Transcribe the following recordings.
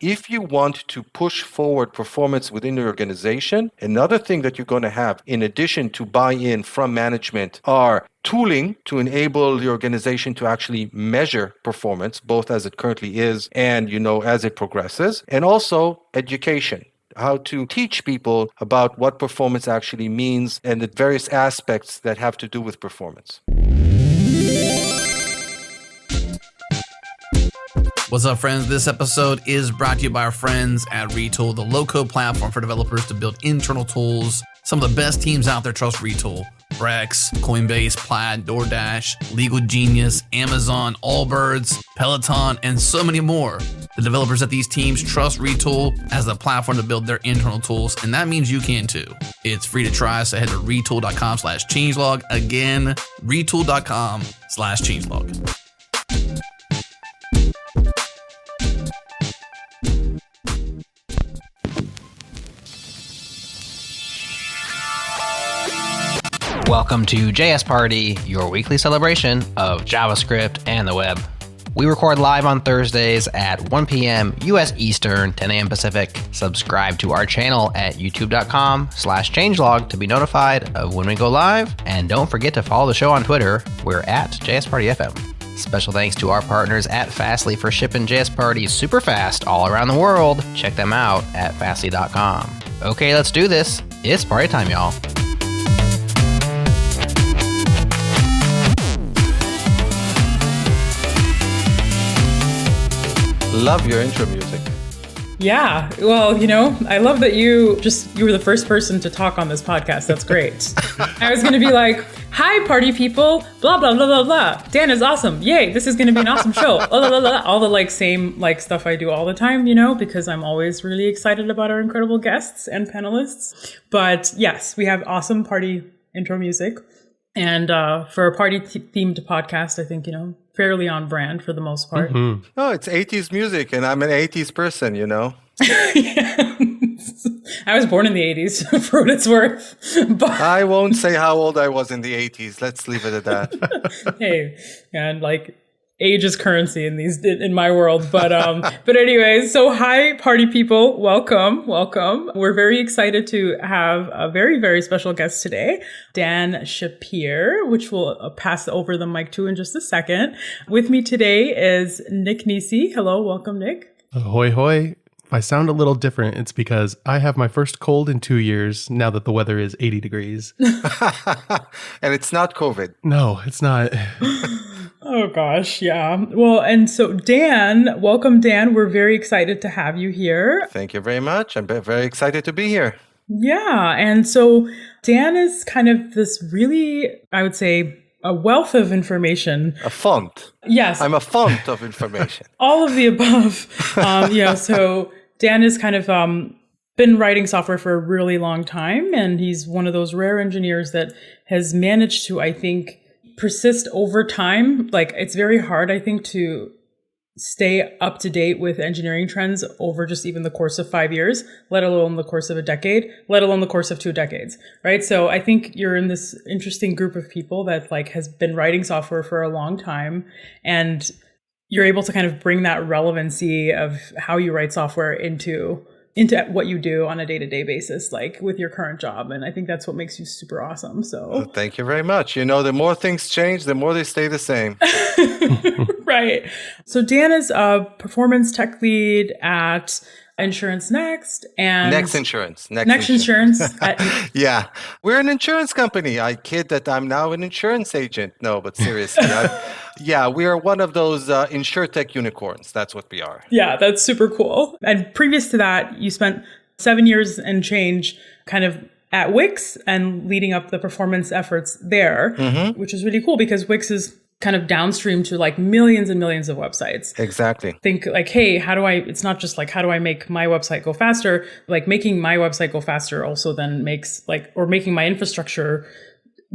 if you want to push forward performance within your organization, another thing that you're going to have, in addition to buy-in from management, are tooling to enable the organization to actually measure performance, both as it currently is and, as it progresses, and also education. How to teach people about what performance actually means and the various aspects that have to do with performance. What's up, friends? This episode is brought to you by our friends at Retool, the low-code platform for developers to build internal tools. Some of the best teams out there trust Retool. Brex, Coinbase, Plaid, DoorDash, Legal Genius, Amazon, Allbirds, Peloton, and so many more. The developers at these teams trust Retool as the platform to build their internal tools, and that means you can too. It's free to try, so head to retool.com/changelog. Again, retool.com/changelog. Welcome to JS Party, your weekly celebration of JavaScript and the web. We record live on Thursdays at 1 p.m. U.S. Eastern, 10 a.m. Pacific. Subscribe to our channel at youtube.com/changelog to be notified of when we go live. And don't forget to follow the show on Twitter. We're at JSPartyFM. Special thanks to our partners at Fastly for shipping JS Party super fast all around the world. Check them out at fastly.com. Okay, let's do this. It's party time, y'all. Love your intro music. Yeah, well, I love that you were the first person to talk on this podcast. That's great. I was going to be like, hi, party people, blah, blah, blah, blah, blah. Dan is awesome. Yay, this is going to be an awesome show. Blah, blah, blah, blah. All the same stuff I do all the time, because I'm always really excited about our incredible guests and panelists. But yes, we have awesome party intro music. And for a party-themed podcast, I think, fairly on brand for the most part. Mm-hmm. Oh, it's 80s music, and I'm an 80s person, Yeah. I was born in the 80s, for what it's worth. But I won't say how old I was in the 80s. Let's leave it at that. Hey, and age is currency in my world. But anyways, so hi, party people. Welcome. We're very excited to have a very, very special guest today, Dan Shapir, which we'll pass over the mic to in just a second. With me today is Nick Nisi. Hello, welcome, Nick. Ahoy, hoy. If I sound a little different, it's because I have my first cold in 2 years now that the weather is 80 degrees. And it's not COVID. No, it's not. Oh, gosh. Yeah. Well, and so welcome, Dan. We're very excited to have you here. Thank you very much. I'm very excited to be here. Yeah. And so Dan is kind of this really, I would say, a wealth of information. A font. Yes. I'm a font of information. All of the above. So Dan has kind of been writing software for a really long time. And he's one of those rare engineers that has managed to, I think, persist over time. It's very hard, I think, to stay up to date with engineering trends over just even the course of 5 years, let alone the course of a decade, let alone the course of 2 decades, right? So I think you're in this interesting group of people that has been writing software for a long time, and you're able to kind of bring that relevancy of how you write software into what you do on a day-to-day basis, with your current job. And I think that's what makes you super awesome. So well, thank you very much. The more things change, the more they stay the same. Right. So Dan is a performance tech lead at Insurance Next and Next Insurance. Yeah. We're an insurance company. I kid that I'm now an insurance agent. No, but seriously. We are one of those insurtech unicorns. That's what we are. Yeah, that's super cool. And previous to that, you spent 7 years and change kind of at Wix and leading up the performance efforts there, which is really cool because Wix is kind of downstream to millions and millions of websites. Exactly. Think hey, it's not just how do I make my website go faster? Making my website go faster also then makes or making my infrastructure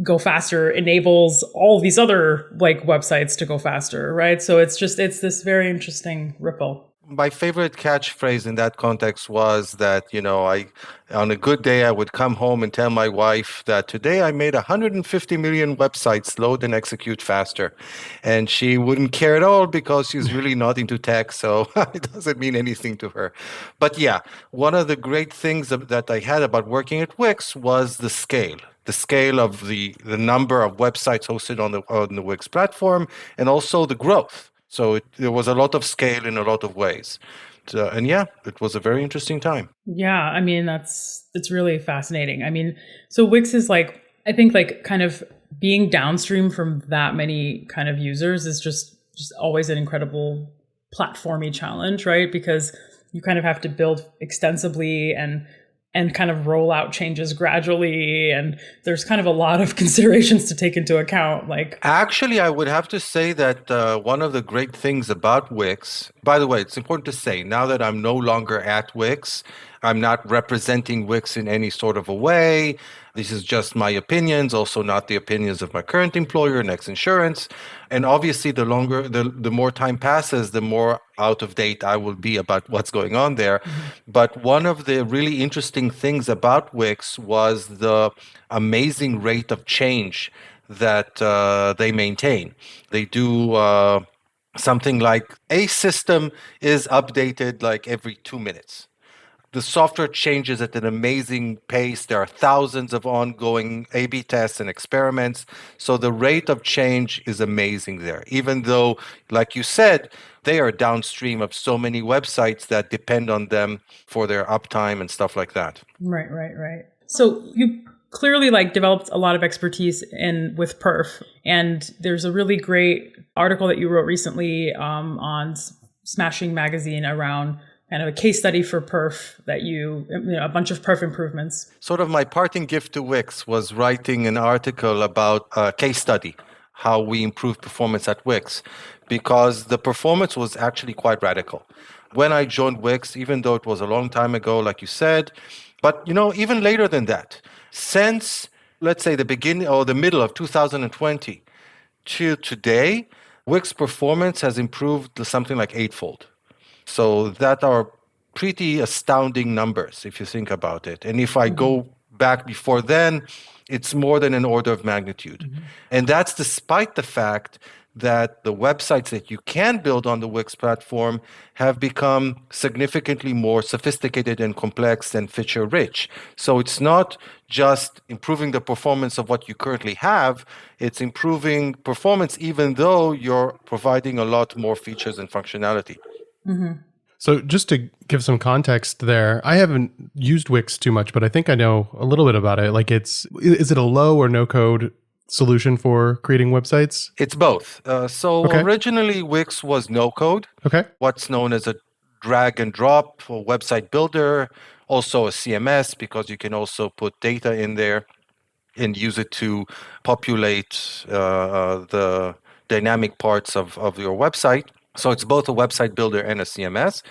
go faster enables all these other websites to go faster, right? So it's this very interesting ripple. My favorite catchphrase in that context was that, on a good day, I would come home and tell my wife that today I made 150 million websites load and execute faster. And she wouldn't care at all because she's really not into tech. So it doesn't mean anything to her. But yeah, one of the great things that I had about working at Wix was the scale of the number of websites hosted on the Wix platform, and also the growth. So there was a lot of scale in a lot of ways. And yeah, it was a very interesting time. Yeah, I mean, it's really fascinating. I mean, so Wix is like, I think like kind of being downstream from that many kind of users is just always an incredible platformy challenge, right? Because you kind of have to build extensively and kind of roll out changes gradually. And there's kind of a lot of considerations to take into account. Like, Actually, I would have to say that one of the great things about Wix, by the way, it's important to say now that I'm no longer at Wix, I'm not representing Wix in any sort of a way. This is just my opinions, also not the opinions of my current employer, Next Insurance. And obviously, the more time passes, the more out of date I will be about what's going on there. But one of the really interesting things about Wix was the amazing rate of change that they maintain. They do something like a system is updated like every 2 minutes. The software changes at an amazing pace. There are thousands of ongoing A/B tests and experiments. So the rate of change is amazing there, even though, like you said, they are downstream of so many websites that depend on them for their uptime and stuff like that. right. So you clearly like developed a lot of expertise with perf, and there's a really great article that you wrote recently on Smashing Magazine around kind of a case study for perf that a bunch of perf improvements. Sort of my parting gift to Wix was writing an article about a case study, how we improved performance at Wix, because the performance was actually quite radical. When I joined Wix, even though it was a long time ago, like you said, but even later than that, since let's say the beginning or the middle of 2020 to today, Wix performance has improved something like eightfold. So that are pretty astounding numbers if you think about it. And if I go back before then, it's more than an order of magnitude. And that's despite the fact that the websites that you can build on the Wix platform have become significantly more sophisticated and complex and feature rich. So it's not just improving the performance of what you currently have, it's improving performance even though you're providing a lot more features and functionality. So just to give some context there, I haven't used Wix too much, but I think I know a little bit about it. Like is it a low or no code solution for creating websites? It's both. Okay. Originally Wix was no code. Okay. What's known as a drag and drop or website builder, also a CMS because you can also put data in there and use it to populate the dynamic parts of your website. So it's both a website builder and a CMS.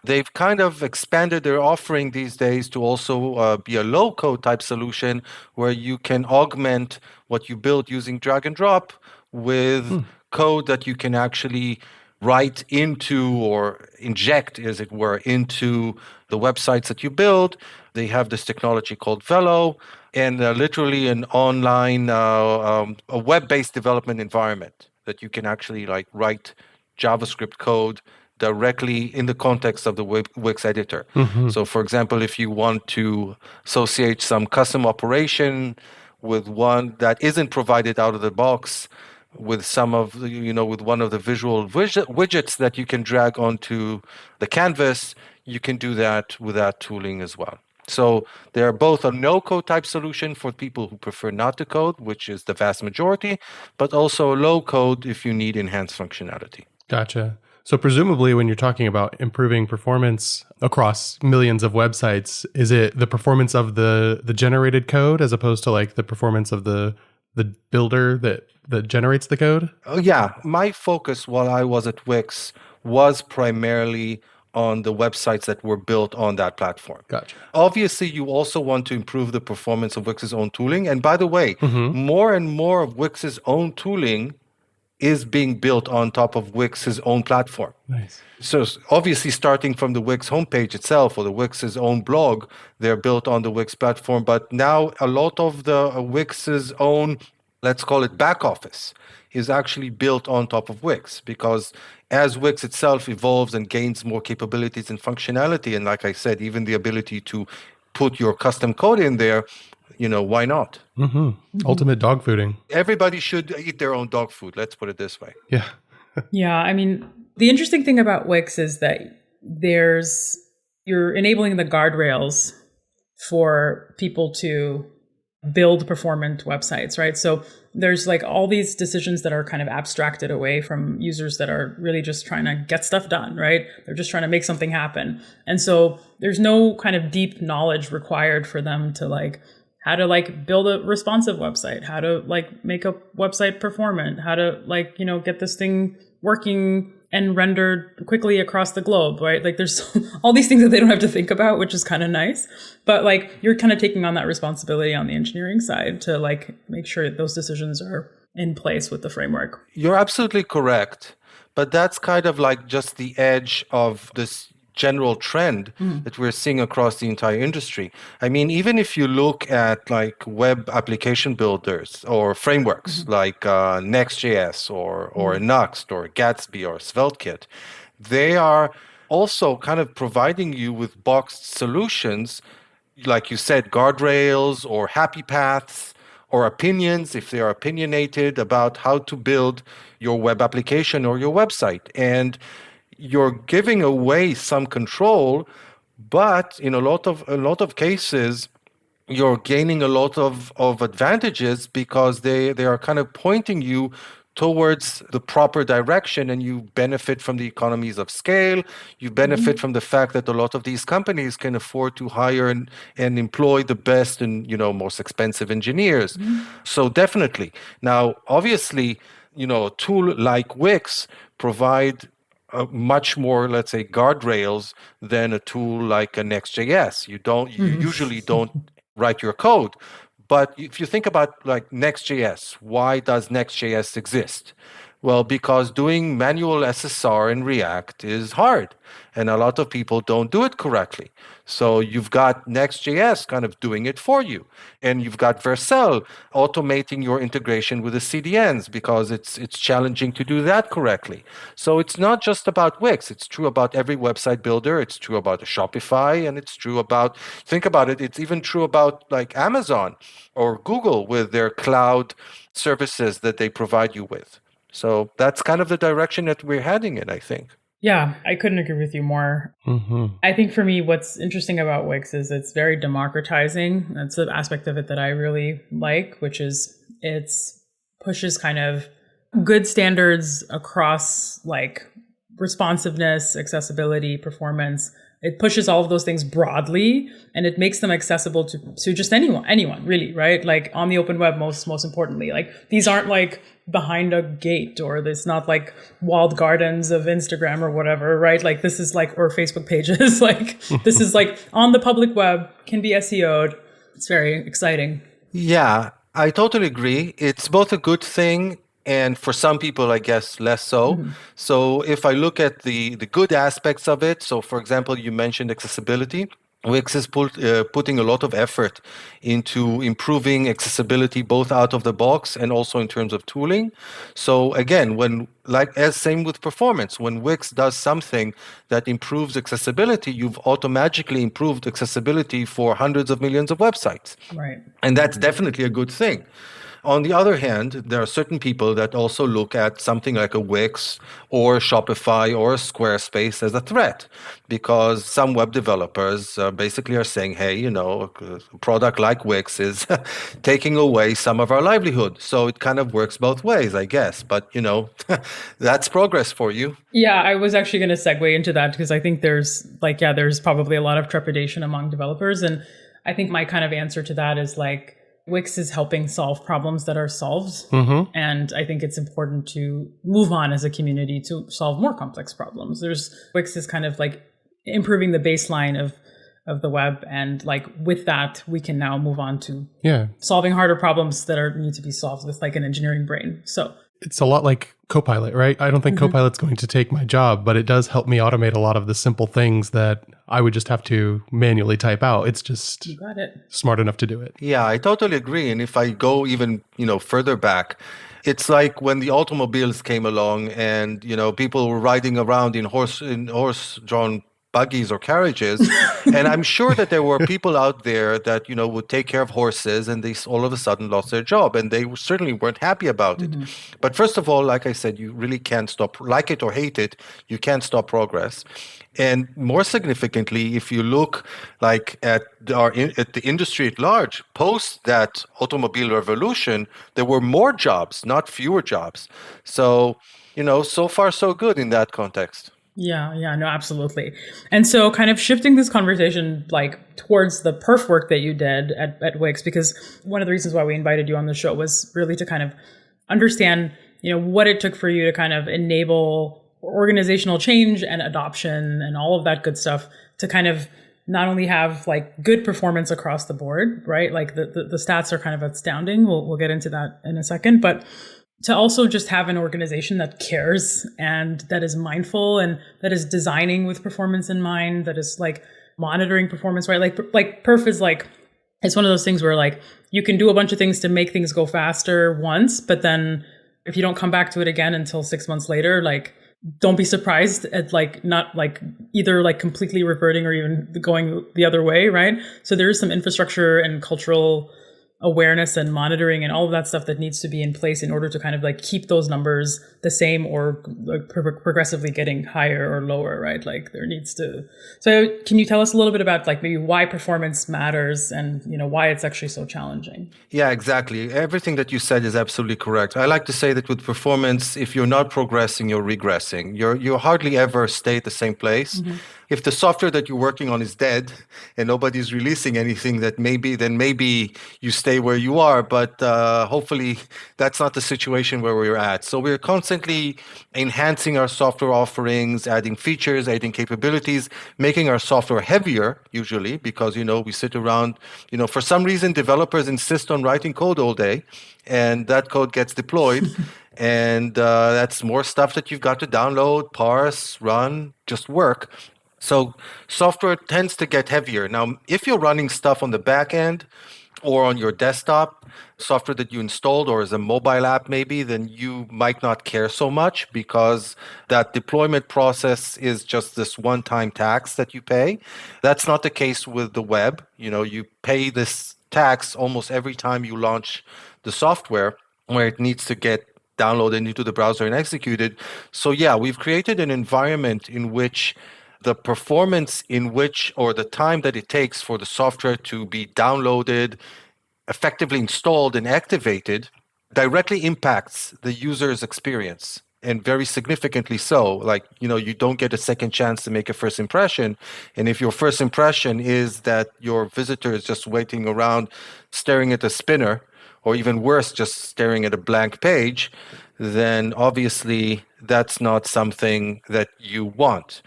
They've kind of expanded their offering these days to also be a low-code type solution where you can augment what you build using drag and drop with code that you can actually write into or inject, as it were, into the websites that you build. They have this technology called Velo and literally an online, a web-based development environment that you can actually like write JavaScript code directly in the context of the Wix editor. So, for example, if you want to associate some custom operation with one that isn't provided out of the box, with some of the, with one of the visual widgets that you can drag onto the canvas, you can do that with that tooling as well. So they're both a no-code type solution for people who prefer not to code, which is the vast majority, but also a low-code if you need enhanced functionality. Gotcha. So presumably when you're talking about improving performance across millions of websites, is it the performance of the generated code as opposed to like the performance of the builder that generates the code? Oh, yeah. My focus while I was at Wix was primarily on the websites that were built on that platform. Gotcha. Obviously, you also want to improve the performance of Wix's own tooling. And by the way, more and more of Wix's own tooling is being built on top of Wix's own platform. Nice. So obviously starting from the Wix homepage itself or the Wix's own blog, they're built on the Wix platform. But now a lot of the Wix's own, let's call it back office, is actually built on top of Wix, because as Wix itself evolves and gains more capabilities and functionality, and like I said, even the ability to put your custom code in there, why not? Ultimate dog fooding. Everybody should eat their own dog food. Let's put it this way. Yeah. Yeah, I mean, the interesting thing about Wix is that you're enabling the guardrails for people to build performant websites, right? So there's like all these decisions that are kind of abstracted away from users that are really just trying to get stuff done, right? They're just trying to make something happen. And so there's no kind of deep knowledge required for them to like how to like build a responsive website, how to like make a website performant, how to like, get this thing working and rendered quickly across the globe, right? Like there's all these things that they don't have to think about, which is kind of nice. But like you're kind of taking on that responsibility on the engineering side to like make sure that those decisions are in place with the framework. You're absolutely correct. But that's kind of like just the edge of this general trend that we're seeing across the entire industry. I mean, even if you look at like web application builders or frameworks like Next.js or Nuxt or Gatsby or SvelteKit, they are also kind of providing you with boxed solutions, like you said, guardrails or happy paths or opinions, if they are opinionated about how to build your web application or your website. And you're giving away some control, but in a lot of cases, you're gaining a lot of advantages because they are kind of pointing you towards the proper direction, and you benefit from the economies of scale. You benefit from the fact that a lot of these companies can afford to hire and employ the best and most expensive engineers. So definitely. Now, obviously, a tool like Wix provide much more, let's say, guardrails than a tool like a Next.js. You usually don't write your code. But if you think about like Next.js, why does Next.js exist? Well, because doing manual SSR in React is hard, and a lot of people don't do it correctly. So you've got Next.js kind of doing it for you, and you've got Vercel automating your integration with the CDNs because it's challenging to do that correctly. So it's not just about Wix. It's true about every website builder. It's true about a Shopify, and it's true about, think about it, it's even true about like Amazon or Google with their cloud services that they provide you with. So that's kind of the direction that we're heading in, I think. Yeah, I couldn't agree with you more. I think for me, what's interesting about Wix is it's very democratizing. That's the aspect of it that I really like, which is it's pushes kind of good standards across like responsiveness, accessibility, performance. It pushes all of those things broadly, and it makes them accessible to just anyone really, right? Like on the open web, most importantly, like these aren't like behind a gate, or there's not like walled gardens of Instagram or whatever, right? Like this is like, or Facebook pages, like this is like on the public web, can be SEO'd. It's very exciting. Yeah, I totally agree. It's both a good thing, and for some people, I guess, less so. So if I look at the good aspects of it, so for example, you mentioned accessibility. Wix is putting a lot of effort into improving accessibility both out of the box and also in terms of tooling. So again, same with performance, when Wix does something that improves accessibility, you've automatically improved accessibility for hundreds of millions of websites. Right. And that's definitely a good thing. On the other hand, there are certain people that also look at something like a Wix or Shopify or a Squarespace as a threat, because some web developers basically are saying, hey, a product like Wix is taking away some of our livelihood. So it kind of works both ways, I guess. But, that's progress for you. Yeah, I was actually going to segue into that because I think there's probably a lot of trepidation among developers. And I think my kind of answer to that is like, Wix is helping solve problems that are solved. And I think it's important to move on as a community to solve more complex problems. Wix is kind of like improving the baseline of the web. And like with that, we can now move on to solving harder problems that need to be solved with like an engineering brain. So It's a lot like Copilot, right? I don't think Copilot's going to take my job, but it does help me automate a lot of the simple things that I would just have to manually type out. It's just You got it. smart enough to do it. Yeah, I totally agree. And if I go even, further back, it's like when the automobiles came along and, people were riding around in horse-drawn buggies or carriages. And I'm sure that there were people out there that, would take care of horses and they all of a sudden lost their job and they certainly weren't happy about it. But first of all, like I said, you really can't stop, like it or hate it, you can't stop progress. And more significantly, if you look like at the industry at large, post that automobile revolution, there were more jobs, not fewer jobs. So, so far so good in that context. Yeah, no, absolutely. And so kind of shifting this conversation like towards the perf work that you did at Wix, because one of the reasons why we invited you on the show was really to kind of understand, what it took for you to kind of enable organizational change and adoption and all of that good stuff to kind of not only have like good performance across the board, right? Like the stats are kind of astounding. We'll get into that in a second, but to also just have an organization that cares and that is mindful and that is designing with performance in mind, that is like monitoring performance, right? Like perf is like, it's one of those things where like you can do a bunch of things to make things go faster once, but then if you don't come back to it again until 6 months later, like don't be surprised at like not like either like completely reverting or even going the other way, right? So there is some infrastructure and cultural awareness and monitoring and all of that stuff that needs to be in place in order to kind of like keep those numbers the same or like progressively getting higher or lower, right? Like there needs to. So can you tell us a little bit about like maybe why performance matters and why it's actually so challenging? Yeah, exactly. Everything that you said is absolutely correct. I like to say that with performance, if you're not progressing, you're regressing. You hardly ever stay at the same place. If the software that you're working on is dead and nobody's releasing anything, then maybe you stay where you are. But hopefully that's not the situation where we're at. So we're constantly enhancing our software offerings, adding features, adding capabilities, making our software heavier usually because, we sit around, for some reason, developers insist on writing code all day and that code gets deployed. And that's more stuff that you've got to download, parse, run, just work. So software tends to get heavier. Now, if you're running stuff on the back end or on your desktop, software that you installed or as a mobile app maybe, then you might not care so much because that deployment process is just this one-time tax that you pay. That's not the case with the web. You pay this tax almost every time you launch the software where it needs to get downloaded into the browser and executed. So yeah, we've created an environment in which the performance in which, or the time that it takes for the software to be downloaded, effectively installed and activated directly impacts the user's experience. And very significantly so. Like, you don't get a second chance to make a first impression. And if your first impression is that your visitor is just waiting around staring at a spinner, or even worse, just staring at a blank page, then obviously that's not something that you want.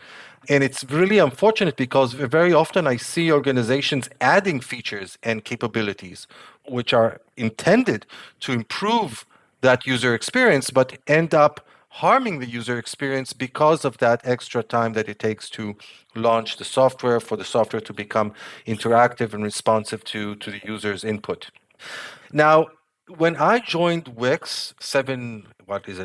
And it's really unfortunate because very often I see organizations adding features and capabilities which are intended to improve that user experience, but end up harming the user experience because of that extra time that it takes to launch the software, for the software to become interactive and responsive to the user's input. Now, when I joined Wix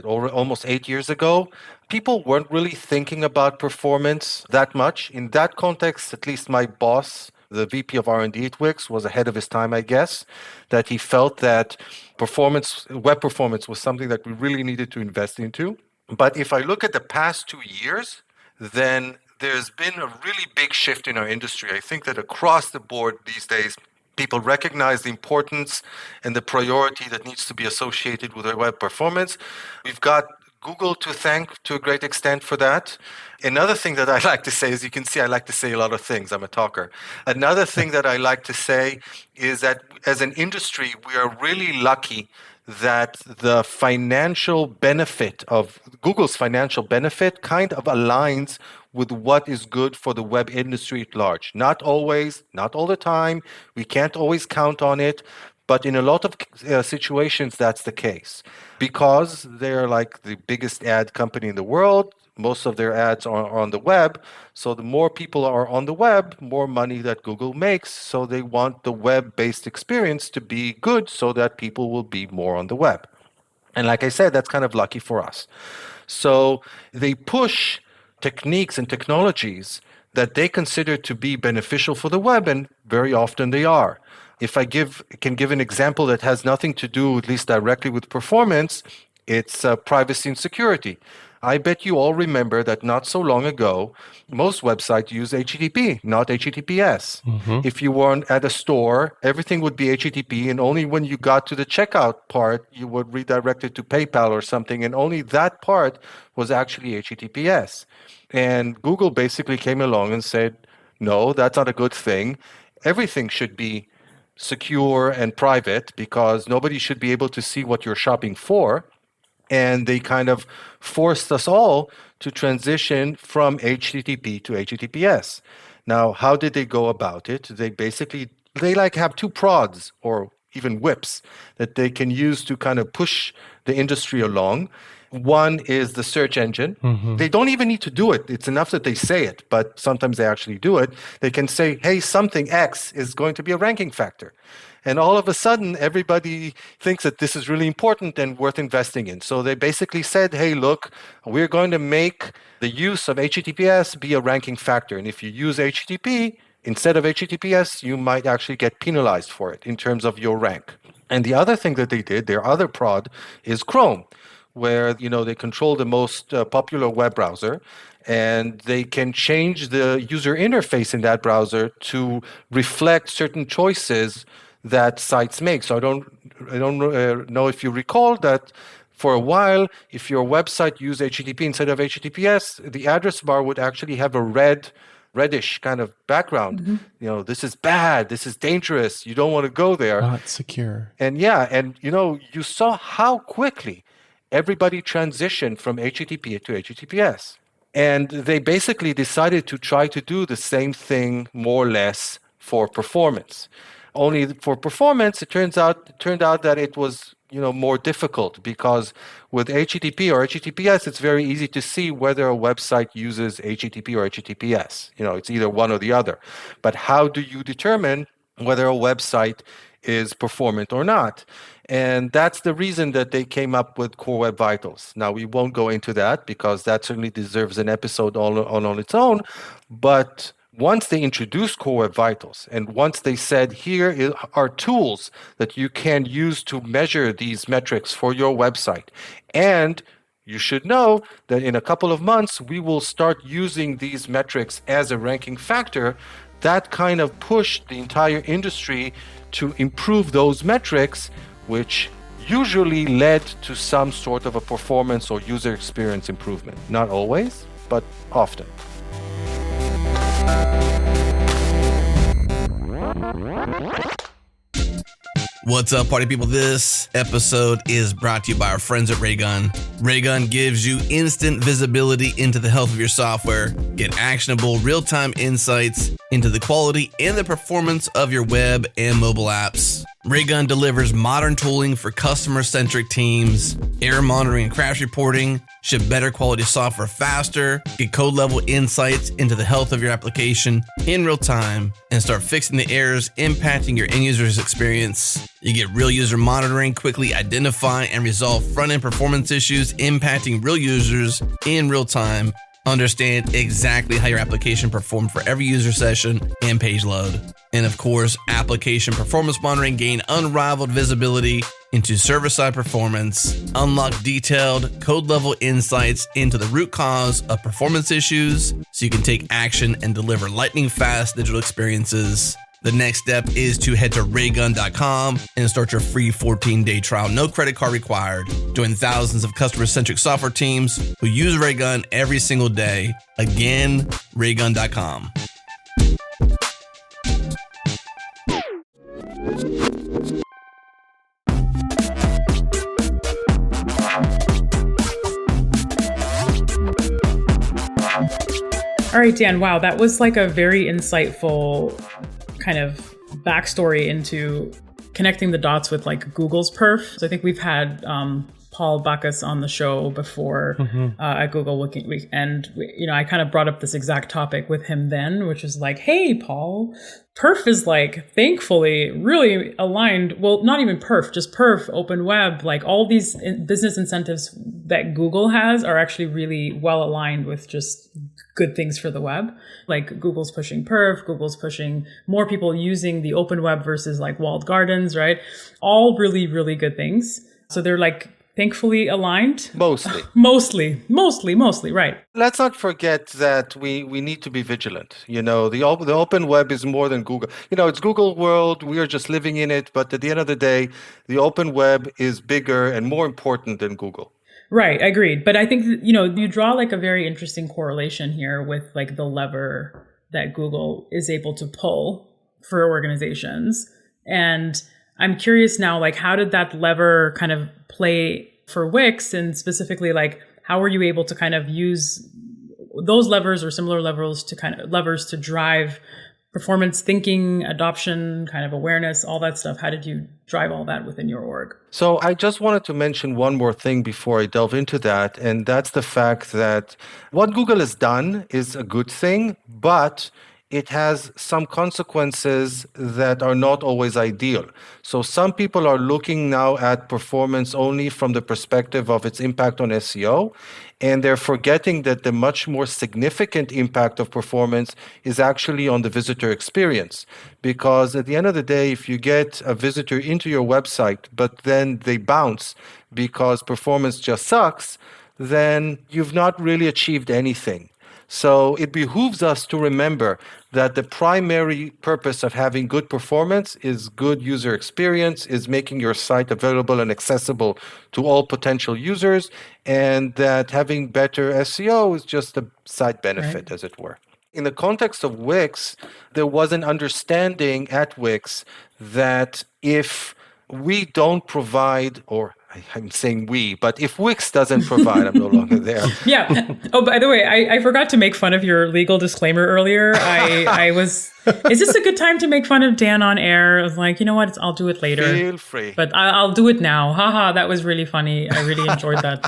almost 8 years ago, people weren't really thinking about performance that much. In that context, at least my boss, the VP of R&D at Wix, was ahead of his time, I guess, that he felt that web performance was something that we really needed to invest into. But if I look at the past 2 years, then there's been a really big shift in our industry. I think that across the board these days, people recognize the importance and the priority that needs to be associated with their web performance. We've got Google to thank to a great extent for that. Another thing that I like to say, as you can see, I like to say a lot of things. I'm a talker. Another thing that I like to say is that as an industry, we are really lucky that the financial benefit of Google's financial benefit kind of aligns with what is good for the web industry at large. Not always, not all the time. We can't always count on it. But in a lot of situations, that's the case. Because they're like the biggest ad company in the world, most of their ads are on the web. So the more people are on the web, more money that Google makes. So they want the web-based experience to be good so that people will be more on the web. And like I said, that's kind of lucky for us. So they push techniques and technologies that they consider to be beneficial for the web, and very often they are. If I can give an example that has nothing to do, at least directly, with performance, it's privacy and security. I bet you all remember that not so long ago, most websites use HTTP, not HTTPS. If you weren't at a store, everything would be HTTP, and only when you got to the checkout part, you would redirect it to PayPal or something, and only that part was actually HTTPS. And Google basically came along and said, no, that's not a good thing. Everything should be secure and private because nobody should be able to see what you're shopping for. And they kind of forced us all to transition from HTTP to HTTPS. Now, how did they go about it? They like have two prods or even whips that they can use to kind of push the industry along. One is the search engine. They don't even need to do it. It's enough that they say it, but sometimes they actually do it. They can say, hey, something X is going to be a ranking factor. And all of a sudden, everybody thinks that this is really important and worth investing in. So they basically said, hey, look, we're going to make the use of HTTPS be a ranking factor. And if you use HTTP instead of HTTPS, you might actually get penalized for it in terms of your rank. And the other thing that they did, their other prod, is Chrome, where they control the most popular web browser, and they can change the user interface in that browser to reflect certain choices that sites make. So I don't know if you recall that for a while, if your website used HTTP instead of HTTPS, the address bar would actually have a reddish kind of background. This is bad, this is dangerous, you don't want to go there. Not secure. And you saw how quickly everybody transitioned from HTTP to HTTPS. And they basically decided to try to do the same thing more or less for performance. Only for performance, it turned out that it was more difficult, because with HTTP or HTTPS, it's very easy to see whether a website uses HTTP or HTTPS. It's either one or the other. But how do you determine whether a website is performant or not? And that's the reason that they came up with Core Web Vitals. Now, we won't go into that because that certainly deserves an episode on its own. But once they introduced Core Web Vitals, and once they said, here are tools that you can use to measure these metrics for your website, and you should know that in a couple of months, we will start using these metrics as a ranking factor, that kind of pushed the entire industry to improve those metrics, which usually led to some sort of a performance or user experience improvement. Not always, but often. What's up, party people? This episode is brought to you by our friends at Raygun. Raygun gives you instant visibility into the health of your software. Get actionable real-time insights into the quality and the performance of your web and mobile apps. Raygun delivers modern tooling for customer-centric teams, error monitoring and crash reporting, ship better quality software faster, get code-level insights into the health of your application in real time, and start fixing the errors impacting your end user's experience. You get real user monitoring, quickly identify and resolve front-end performance issues impacting real users in real time, understand exactly how your application performed for every user session and page load. And of course, application performance monitoring gain unrivaled visibility into server-side performance, unlock detailed code-level insights into the root cause of performance issues so you can take action and deliver lightning-fast digital experiences. The next step is to head to raygun.com and start your free 14-day trial, no credit card required. Join thousands of customer-centric software teams who use Raygun every single day. Again, raygun.com. All right, Dan, wow, that was like a very insightful kind of backstory into connecting the dots with like Google's perf. So I think we've had Paul Bacchus on the show before at Google Week, and I kind of brought up this exact topic with him then, which is like, hey, Paul, perf is like thankfully really aligned. Well, not even perf, just perf, open web, like all these business incentives that Google has are actually really well aligned with just good things for the web. Like Google's pushing perf, Google's pushing more people using the open web versus like walled gardens, right? All really, really good things. So they're like thankfully aligned. Mostly, right. Let's not forget that we need to be vigilant. The open web is more than Google. It's Google world. We are just living in it. But at the end of the day, the open web is bigger and more important than Google. Right, agreed. But I think, you draw like a very interesting correlation here with like the lever that Google is able to pull for organizations. And I'm curious now, like, how did that lever kind of play for Wix? And specifically, like, how were you able to kind of use those levers or similar levers to drive performance thinking, adoption, kind of awareness, all that stuff? How did you drive all that within your org? So I just wanted to mention one more thing before I delve into that, and that's the fact that what Google has done is a good thing, but it has some consequences that are not always ideal. So some people are looking now at performance only from the perspective of its impact on SEO, and they're forgetting that the much more significant impact of performance is actually on the visitor experience. Because at the end of the day, if you get a visitor into your website, but then they bounce because performance just sucks, then you've not really achieved anything. So it behooves us to remember that the primary purpose of having good performance is good user experience, is making your site available and accessible to all potential users, and that having better SEO is just a side benefit, as it were. In the context of Wix, there was an understanding at Wix that if we don't provide, or I'm saying we, but if Wix doesn't provide, I'm no longer there. Yeah. Oh, by the way, I forgot to make fun of your legal disclaimer earlier. Is this a good time to make fun of Dan on air? I was like, you know what? I'll do it later. Feel free. But I'll do it now. Haha, that was really funny. I really enjoyed that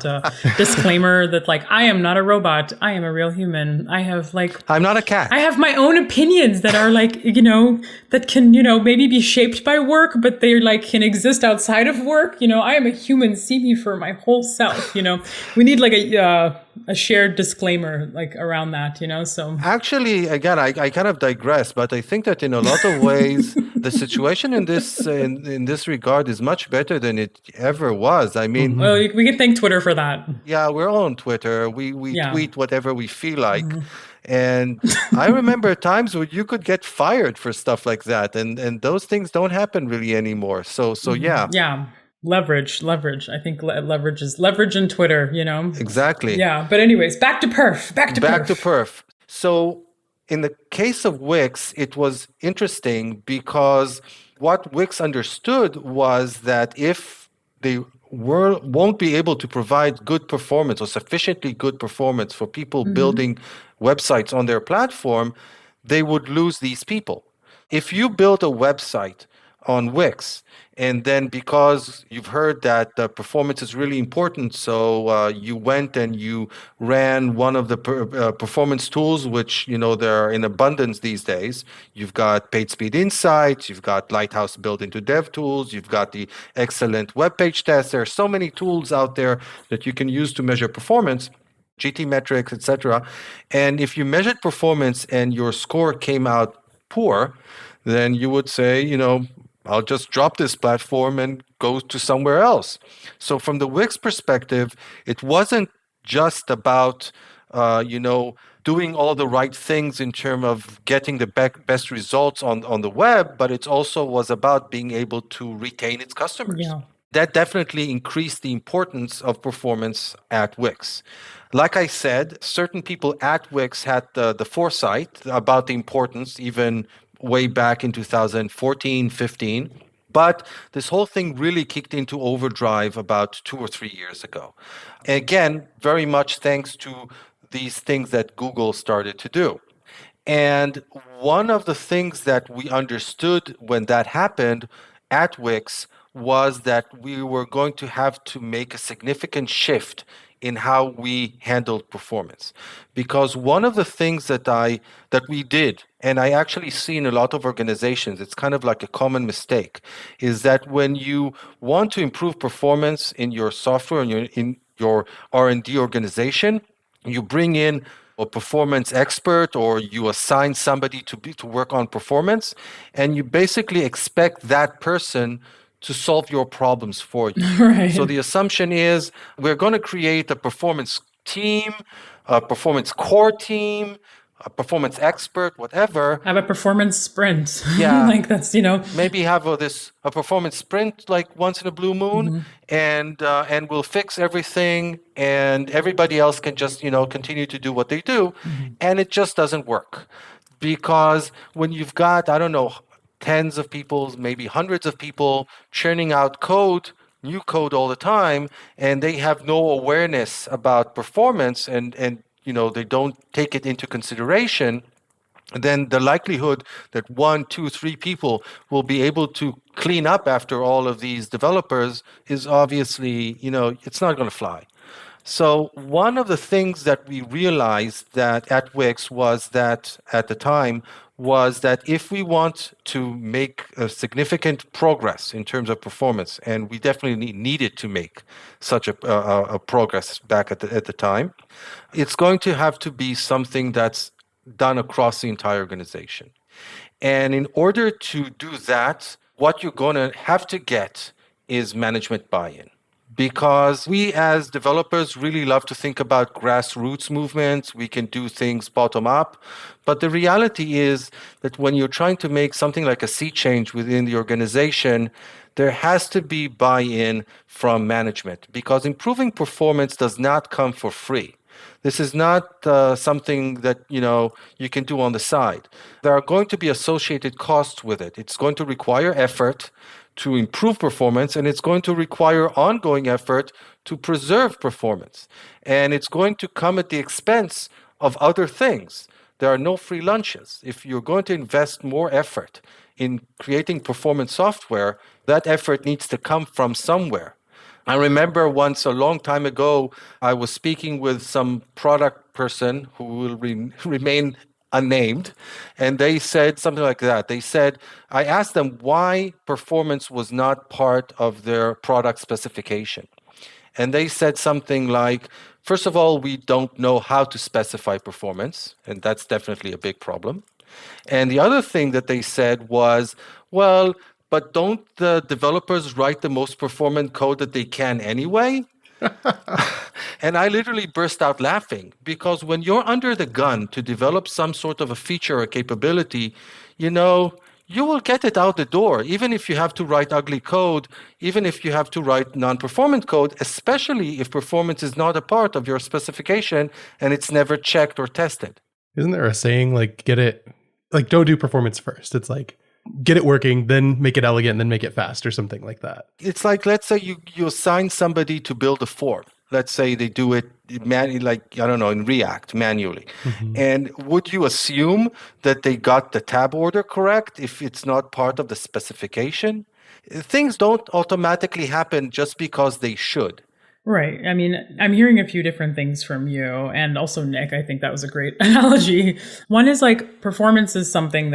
disclaimer that like, I am not a robot. I am a real human. I'm not a cat. I have my own opinions that are like, that can, maybe be shaped by work, but they like can exist outside of work. I am a human. See me for my whole self. We need like a shared disclaimer like around that, so. Actually, again, I kind of digress, but I think that in a lot of ways, the situation in this regard is much better than it ever was. I mean, well, we can thank Twitter for that. Yeah, we're all on Twitter. We tweet whatever we feel like. And I remember times where you could get fired for stuff like that. And those things don't happen really anymore. So yeah. Yeah. Leverage. I think leverage is leverage in Twitter, Exactly. Yeah. But anyways, back to perf. Back to perf. So in the case of Wix, it was interesting because what Wix understood was that if they won't be able to provide good performance or sufficiently good performance for people building websites on their platform, they would lose these people. If you build a website on Wix, and then because you've heard that the performance is really important, so you went and you ran one of the performance tools, which they're in abundance these days. You've got PageSpeed Insights, you've got Lighthouse built into DevTools, you've got the excellent web page test. There are so many tools out there that you can use to measure performance. GT metrics, etc. And if you measured performance and your score came out poor, then you would say, I'll just drop this platform and go to somewhere else. So from the Wix perspective, it wasn't just about, doing all the right things in terms of getting the best results on the web, but it also was about being able to retain its customers. Yeah. That definitely increased the importance of performance at Wix. Like I said, certain people at Wix had the foresight about the importance, even way back in 2014, 15. But this whole thing really kicked into overdrive about 2 or 3 years ago. Again, very much thanks to these things that Google started to do. And one of the things that we understood when that happened, at Wix was that we were going to have to make a significant shift in how we handled performance. Because one of the things that we did, and I actually see in a lot of organizations, it's kind of like a common mistake, is that when you want to improve performance in your software and in your R&D organization, you bring in a performance expert or you assign somebody to work on performance, and you basically expect that person to solve your problems for you. Right. So the assumption is we're going to create a performance team, a performance core team, a performance expert, whatever. Have a performance sprint. Yeah. Like that's, Maybe have a performance sprint like once in a blue moon, and we'll fix everything, and everybody else can just continue to do what they do, and it just doesn't work, because when you've got, I don't know, tens of people, maybe hundreds of people churning out new code all the time, and they have no awareness about performance, and they don't take it into consideration, then the likelihood that one, two, three people will be able to clean up after all of these developers is obviously, it's not going to fly. So one of the things that we realized that at Wix was that at the time was that if we want to make a significant progress in terms of performance, and we definitely needed to make such a progress back at the time, it's going to have to be something that's done across the entire organization. And in order to do that, what you're going to have to get is management buy-in. Because we as developers really love to think about grassroots movements, we can do things bottom up. But the reality is that when you're trying to make something like a sea change within the organization, there has to be buy-in from management, because improving performance does not come for free. This is not something that you can do on the side. There are going to be associated costs with it. It's going to require effort to improve performance, and it's going to require ongoing effort to preserve performance. And it's going to come at the expense of other things. There are no free lunches. If you're going to invest more effort in creating performance software, that effort needs to come from somewhere. I remember once a long time ago, I was speaking with some product person who will remain unnamed, and they said something like that. They said, I asked them why performance was not part of their product specification. And they said something like, first of all, we don't know how to specify performance, and that's definitely a big problem. And the other thing that they said was, well, but don't the developers write the most performant code that they can anyway? And I literally burst out laughing, because when you're under the gun to develop some sort of a feature or capability, you will get it out the door, even if you have to write ugly code, even if you have to write non-performant code, especially if performance is not a part of your specification and it's never checked or tested. Isn't there a saying like, don't do performance first? It's like, get it working, then make it elegant, then make it fast, or something like that. It's like, let's say you assign somebody to build a form. Let's say they do it manually, in React manually. Mm-hmm. And would you assume that they got the tab order correct if it's not part of the specification? Things don't automatically happen just because they should. Right. I mean, I'm hearing a few different things from you, and also Nick. I think that was a great analogy. One is like performance is something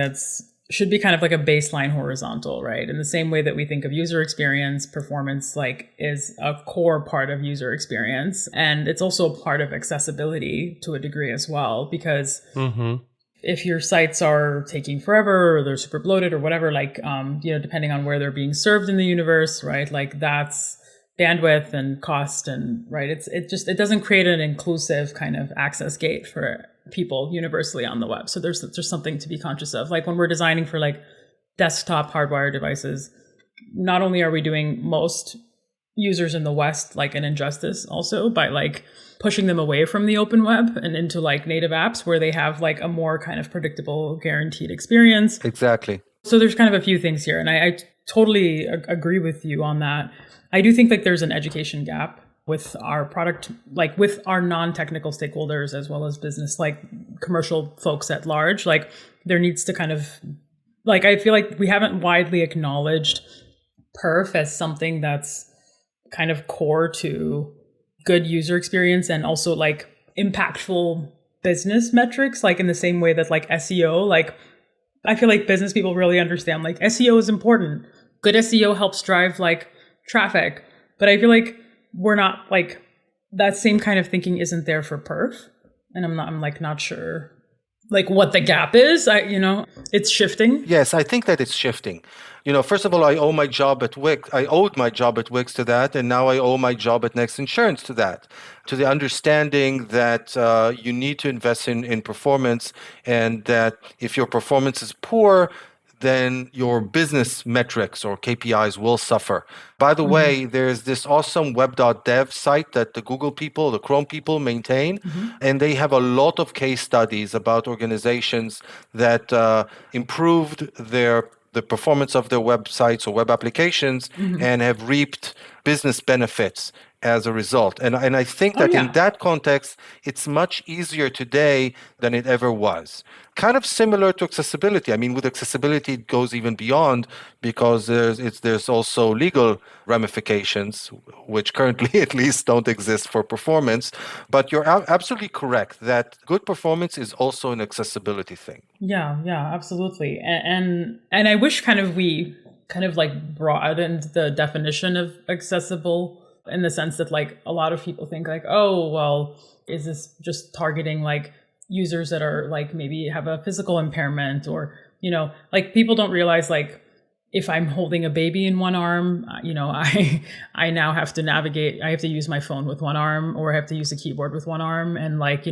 should be kind of like a baseline horizontal, right? In the same way that we think of user experience, performance is a core part of user experience. And it's also a part of accessibility to a degree as well, because if your sites are taking forever or they're super bloated or whatever, depending on where they're being served in the universe, right? Like that's bandwidth and cost, and right. It doesn't create an inclusive kind of access gate for people universally on the web. So there's something to be conscious of. Like when we're designing for desktop hardwired devices, not only are we doing most users in the West an injustice also by pushing them away from the open web and into native apps where they have a more kind of predictable, guaranteed experience. Exactly. So there's kind of a few things here, and I totally agree with you on that. I do think there's an education gap with our product, with our non-technical stakeholders, as well as business, commercial folks at large. There needs to kind of, I feel like we haven't widely acknowledged perf as something that's kind of core to good user experience and also like impactful business metrics, like in the same way that like SEO, like I feel like business people really understand like SEO is important. Good SEO helps drive like traffic, but I feel like we're not like that same kind of thinking isn't there for perf. And I'm like not sure like what the gap is. It's shifting. Yes, I think that it's shifting. First of all, I owe my job at Wix. I owed my job at Wix to that, and now I owe my job at Next Insurance to that, to the understanding that you need to invest in performance, and that if your performance is poor, then your business metrics or KPIs will suffer. By the way, there's this awesome web.dev site that the Google people, the Chrome people maintain, and they have a lot of case studies about organizations that improved the performance of their websites or web applications and have reaped business benefits as a result. And I think that in that context, it's much easier today than it ever was. Kind of similar to accessibility. I mean, with accessibility, it goes even beyond because there's also legal ramifications, which currently at least don't exist for performance. But you're absolutely correct that good performance is also an accessibility thing. Yeah, absolutely. And I wish we like broadened the definition of accessible in the sense that like a lot of people think like, oh, well, is this just targeting like users that are like maybe have a physical impairment or, like people don't realize like if I'm holding a baby in one arm, I now have to navigate, I have to use my phone with one arm or I have to use a keyboard with one arm. And like,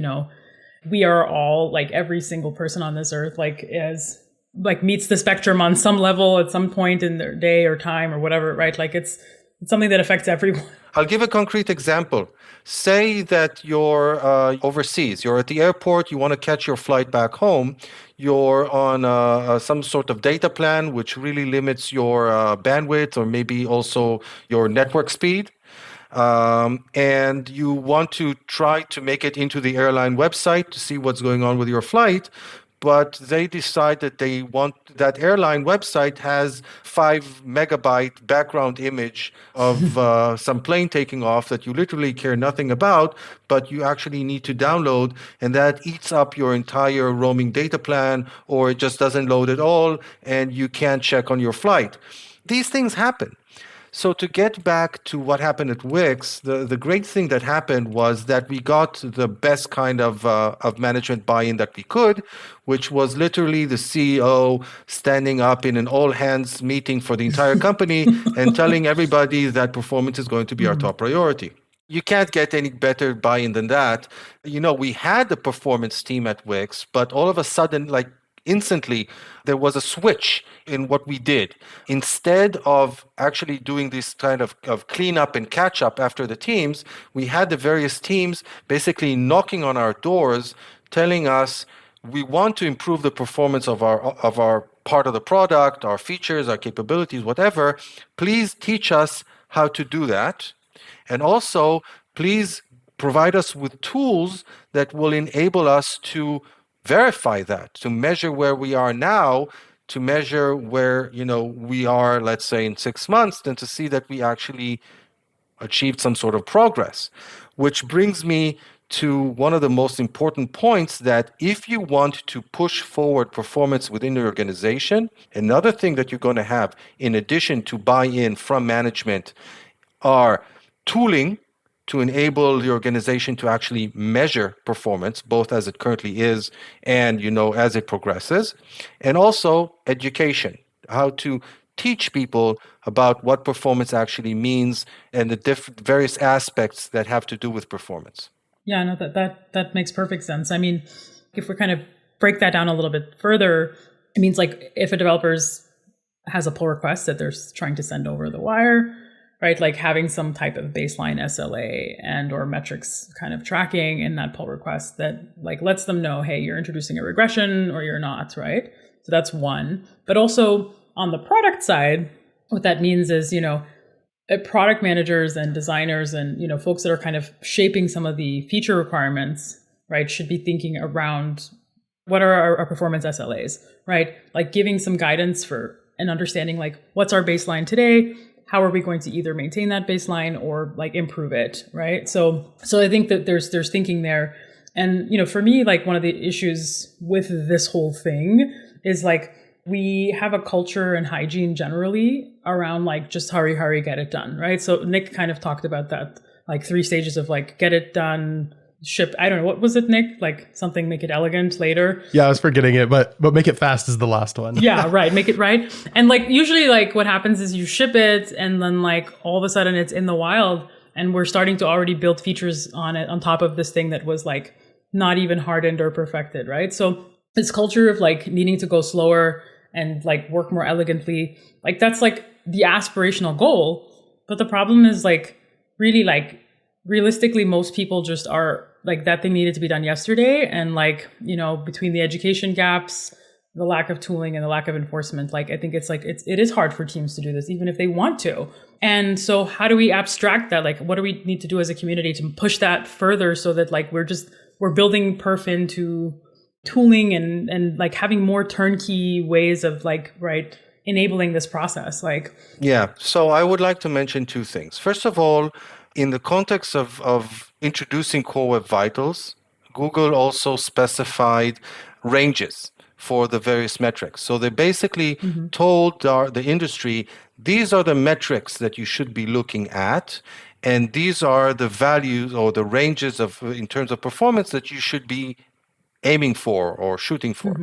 we are all like every single person on this earth, like is like meets the spectrum on some level at some point in their day or time or whatever, right? Like it's something that affects everyone. I'll give a concrete example. Say that you're overseas, you're at the airport, you want to catch your flight back home, you're on some sort of data plan which really limits your bandwidth or maybe also your network speed. And you want to try to make it into the airline website to see what's going on with your flight, but they decide that they want that airline website has 5 megabyte background image of some plane taking off that you literally care nothing about, but you actually need to download, and that eats up your entire roaming data plan, or it just doesn't load at all, and you can't check on your flight. These things happen. So to get back to what happened at Wix, the great thing that happened was that we got the best kind of management buy-in that we could, which was literally the CEO standing up in an all-hands meeting for the entire company and telling everybody that performance is going to be our top priority. You can't get any better buy-in than that. We had the performance team at Wix, but all of a sudden, like instantly, there was a switch in what we did. Instead of actually doing this kind of cleanup and catch up after the teams, we had the various teams basically knocking on our doors, telling us, we want to improve the performance of our part of the product, our features, our capabilities, whatever. Please teach us how to do that. And also, please provide us with tools that will enable us to verify that, to measure where we are now, to measure where we are, let's say in 6 months, and to see that we actually achieved some sort of progress. Which brings me to one of the most important points, that if you want to push forward performance within your organization, another thing that you're going to have in addition to buy-in from management are tooling to enable the organization to actually measure performance, both as it currently is and, as it progresses, and also education, how to teach people about what performance actually means and the various aspects that have to do with performance. Yeah, no, that makes perfect sense. I mean, if we kind of break that down a little bit further, it means like if a developer has a pull request that they're trying to send over the wire, right? Like having some type of baseline SLA and or metrics kind of tracking in that pull request that like lets them know, hey, you're introducing a regression or you're not, right? So that's one. But also on the product side, what that means is, product managers and designers and, folks that are kind of shaping some of the feature requirements, right, should be thinking around what are our performance SLAs, right? Like giving some guidance for and understanding like what's our baseline today, how are we going to either maintain that baseline or like improve it, right? So I think that there's thinking there. And, for me, like one of the issues with this whole thing is like we have a culture and hygiene generally around like just hurry, get it done, right? So Nick kind of talked about that, like 3 stages of like get it done, ship. I don't know, what was it, Nick? Like something, make it elegant later. Yeah, I was forgetting it, but make it fast is the last one. Yeah, right. Make it right. And like usually like what happens is you ship it and then like all of a sudden it's in the wild and we're starting to already build features on it on top of this thing that was like not even hardened or perfected, right? So this culture of like needing to go slower and like work more elegantly, like that's like the aspirational goal. But the problem is like really like realistically, most people just are like that thing needed to be done yesterday. And like, between the education gaps, the lack of tooling and the lack of enforcement, like I think it's like it is hard for teams to do this, even if they want to. And so how do we abstract that? Like, what do we need to do as a community to push that further so that like we're building perf into tooling and like having more turnkey ways of like, right, enabling this process? Like, Yeah. So I would like to mention 2 things. First of all, in the context of introducing Core Web Vitals, Google also specified ranges for the various metrics. So they basically told the industry, these are the metrics that you should be looking at, and these are the values or the ranges of in terms of performance that you should be aiming for or shooting for.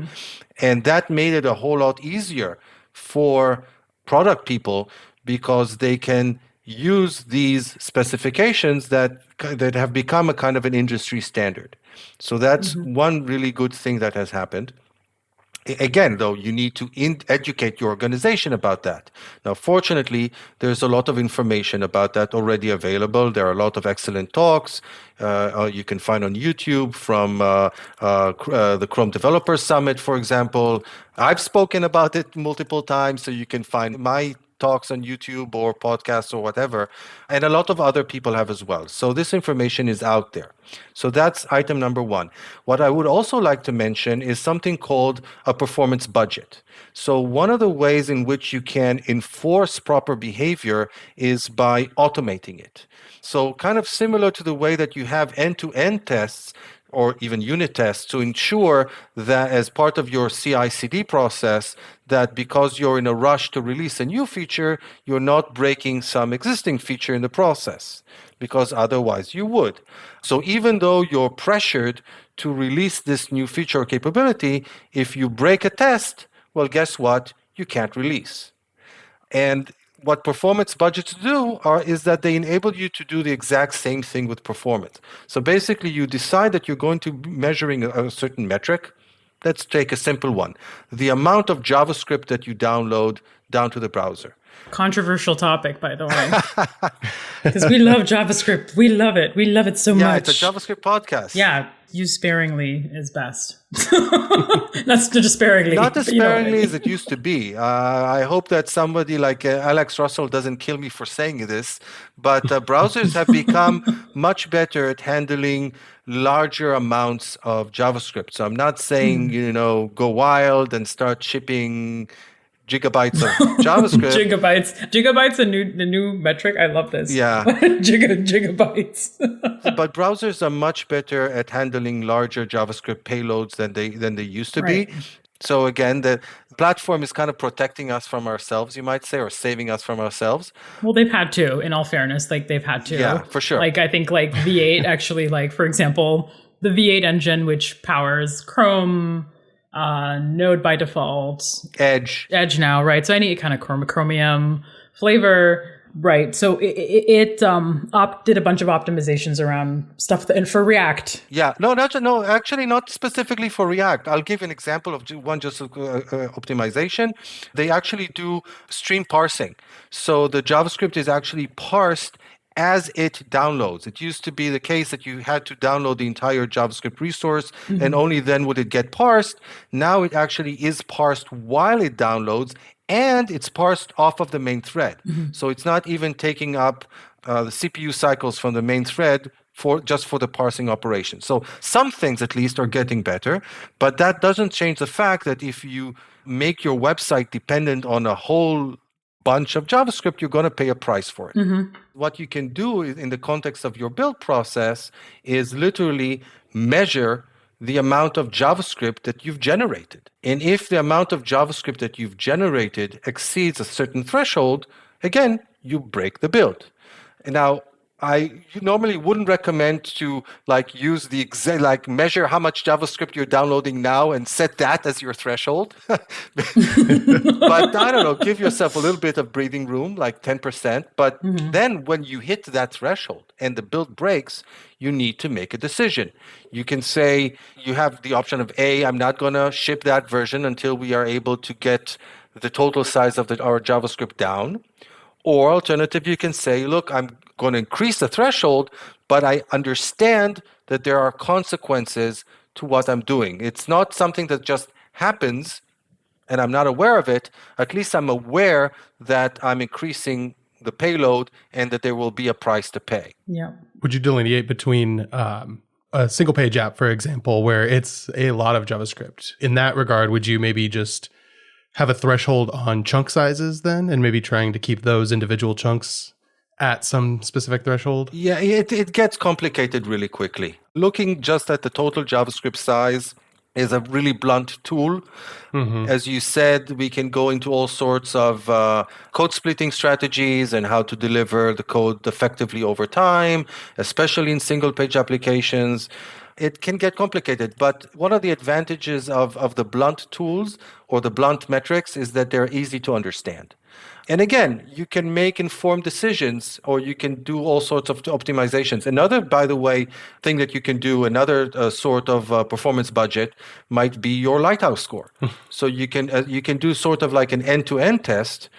And that made it a whole lot easier for product people because they can use these specifications that have become a kind of an industry standard. So that's one really good thing that has happened. Again, though, you need to educate your organization about that. Now, fortunately, there's a lot of information about that already available. There are a lot of excellent talks you can find on YouTube from the Chrome Developer Summit, for example. I've spoken about it multiple times, so you can find my talks on YouTube or podcasts or whatever, and a lot of other people have as well. So this information is out there. So that's item number 1. What I would also like to mention is something called a performance budget. So one of the ways in which you can enforce proper behavior is by automating it. So kind of similar to the way that you have end-to-end tests or even unit tests to ensure that as part of your CI/CD process, that because you're in a rush to release a new feature, you're not breaking some existing feature in the process, because otherwise you would. So even though you're pressured to release this new feature or capability, if you break a test, well, guess what? You can't release. And what performance budgets do is that they enable you to do the exact same thing with performance. So basically, you decide that you're going to be measuring a certain metric. Let's take a simple one: the amount of JavaScript that you download down to the browser. controversial topic, by the way, because we love JavaScript. We love it. We love it so much. Yeah, it's a JavaScript podcast. Yeah, use sparingly is best. Not sparingly. Not as but you know what I sparingly mean. as it used to be. I hope that somebody like Alex Russell doesn't kill me for saying this, but browsers have become much better at handling larger amounts of JavaScript. So I'm not saying, go wild and start shipping gigabytes of JavaScript. Gigabytes, the new metric. I love this. Yeah. Gigabytes. But browsers are much better at handling larger JavaScript payloads than they used to Right. be. So again, the platform is kind of protecting us from ourselves, you might say, or saving us from ourselves. Well, they've had to, in all fairness, like they've had to. Yeah, for sure. Like I think like V8 actually, like for example, the V8 engine, which powers Chrome, Node by default, Edge. now, right? So any kind of Chromium flavor, right? So it did a bunch of optimizations around stuff and for React. Yeah, no, actually not specifically for React. I'll give an example of one just optimization. They actually do stream parsing. So the JavaScript is actually parsed as it downloads. It used to be the case that you had to download the entire JavaScript resource and only then would it get parsed. Now it actually is parsed while it downloads, and it's parsed off of the main thread. So it's not even taking up the CPU cycles from the main thread for the parsing operation. So some things at least are getting better, but that doesn't change the fact that if you make your website dependent on a whole bunch of JavaScript, you're going to pay a price for it. What you can do in the context of your build process is literally measure the amount of JavaScript that you've generated. And if the amount of JavaScript that you've generated exceeds a certain threshold, again, you break the build. Now, you normally wouldn't recommend to use the exact, measure how much JavaScript you're downloading now and set that as your threshold. But I don't know, give yourself a little bit of breathing room, like 10%. But then when you hit that threshold and the build breaks, you need to make a decision. You can say you have the option of A, I'm not going to ship that version until we are able to get the total size of our JavaScript down. Or alternative, you can say, look, I'm going to increase the threshold, but I understand that there are consequences to what I'm doing. It's not something that just happens and I'm not aware of it. At least I'm aware that I'm increasing the payload and that there will be a price to pay. Yeah. Would you delineate between a single page app, for example, where it's a lot of JavaScript? In that regard, would you maybe just have a threshold on chunk sizes then, and maybe trying to keep those individual chunks at some specific threshold? Yeah, it gets complicated really quickly. Looking just at the total JavaScript size is a really blunt tool. As you said, we can go into all sorts of code splitting strategies and how to deliver the code effectively over time, especially in single page applications. It can get complicated, but one of the advantages of the blunt tools or the blunt metrics is that they're easy to understand. And again, you can make informed decisions, or you can do all sorts of optimizations. Another, by the way, thing that you can do, another sort of performance budget might be your Lighthouse score. So you can do sort of like an end-to-end test,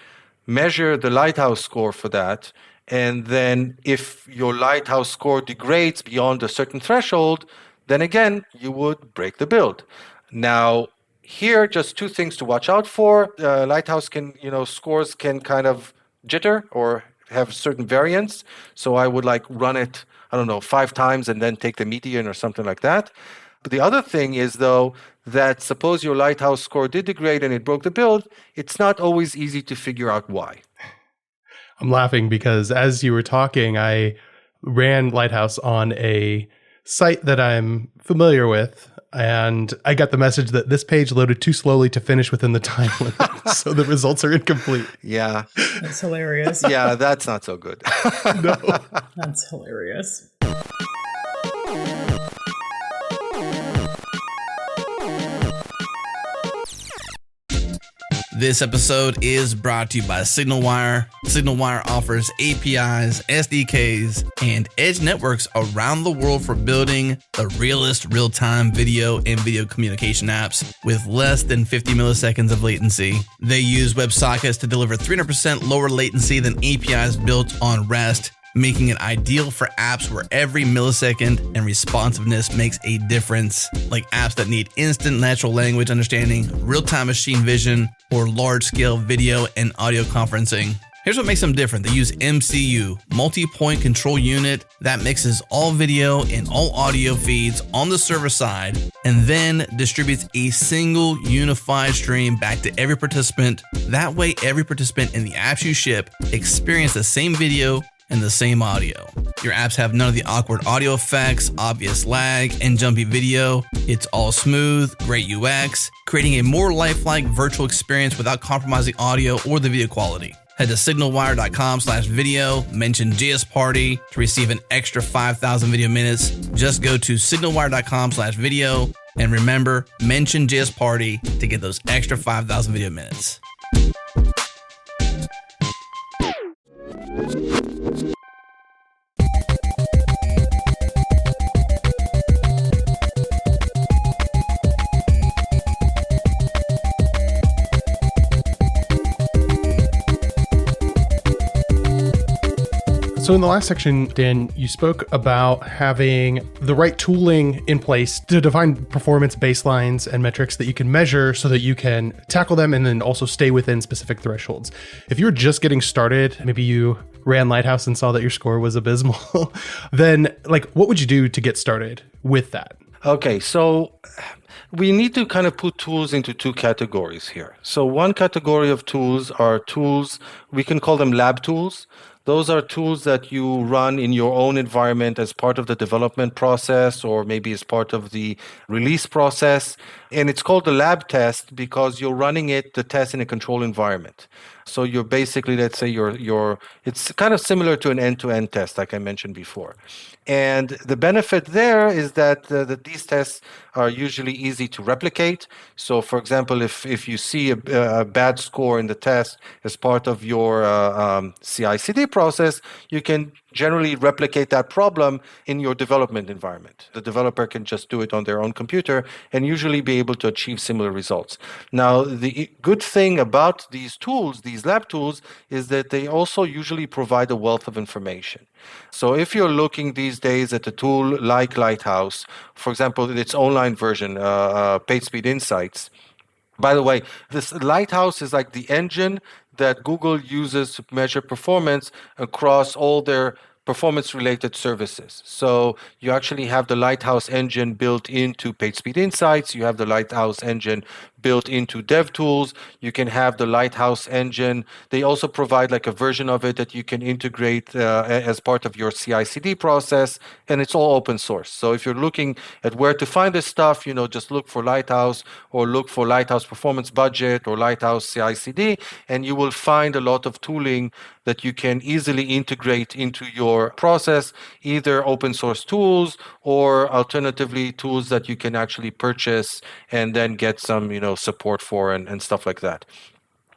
measure the Lighthouse score for that, and then if your Lighthouse score degrades beyond a certain threshold, then again, you would break the build. Now, here, just two things to watch out for. Lighthouse scores can kind of jitter or have certain variance. So I would run it, 5 times and then take the median or something like that. But the other thing is, though, that suppose your Lighthouse score did degrade and it broke the build, it's not always easy to figure out why. I'm laughing because as you were talking, I ran Lighthouse on a site that I'm familiar with, and I got the message that this page loaded too slowly to finish within the time limit, so the results are incomplete. Yeah. That's hilarious. Yeah, that's not so good. No. That's hilarious. This episode is brought to you by SignalWire. SignalWire offers APIs, SDKs, and edge networks around the world for building the realest real-time video and video communication apps with less than 50 milliseconds of latency. They use WebSockets to deliver 300% lower latency than APIs built on REST, making it ideal for apps where every millisecond and responsiveness makes a difference, like apps that need instant natural language understanding, real-time machine vision, or large-scale video and audio conferencing. Here's what makes them different. They use MCU, multi-point control unit, that mixes all video and all audio feeds on the server side, and then distributes a single unified stream back to every participant. That way, every participant in the apps you ship experience the same video and the same audio. Your apps have none of the awkward audio effects, obvious lag, and jumpy video. It's all smooth, great UX, creating a more lifelike virtual experience without compromising audio or the video quality. Head to signalwire.com/video, mention JS Party to receive an extra 5,000 video minutes. Just go to signalwire.com/video, and remember, mention JS Party to get those extra 5,000 video minutes. So in the last section, Dan, you spoke about having the right tooling in place to define performance baselines and metrics that you can measure so that you can tackle them and then also stay within specific thresholds. If you're just getting started, maybe you ran Lighthouse and saw that your score was abysmal, then what would you do to get started with that? Okay, so We need to kind of put tools into two categories here. So one category of tools are tools, we can call them lab tools. Those are tools that you run in your own environment as part of the development process or maybe as part of the release process. And it's called the lab test because you're running the test in a controlled environment. So you're basically, let's say it's kind of similar to an end-to-end test, like I mentioned before. And the benefit there is that these tests are usually easy to replicate. So, for example, if you see a bad score in the test as part of your CI/CD process, you can generally replicate that problem in your development environment. The developer can just do it on their own computer and usually be able to achieve similar results. Now, the good thing about these tools, these lab tools, is that they also usually provide a wealth of information. So if you're looking these days at a tool like Lighthouse, for example, its online version, PageSpeed Insights. By the way, this Lighthouse is like the engine that Google uses to measure performance across all their performance-related services. So you actually have the Lighthouse engine built into PageSpeed Insights. You have the Lighthouse engine built into DevTools. You can have the Lighthouse engine. They also provide like a version of it that you can integrate as part of your CI/CD process, and it's all open source. So if you're looking at where to find this stuff, just look for Lighthouse or look for Lighthouse Performance Budget or Lighthouse CI/CD, and you will find a lot of tooling that you can easily integrate into your process, either open source tools or alternatively tools that you can actually purchase and then get some, support for and stuff like that.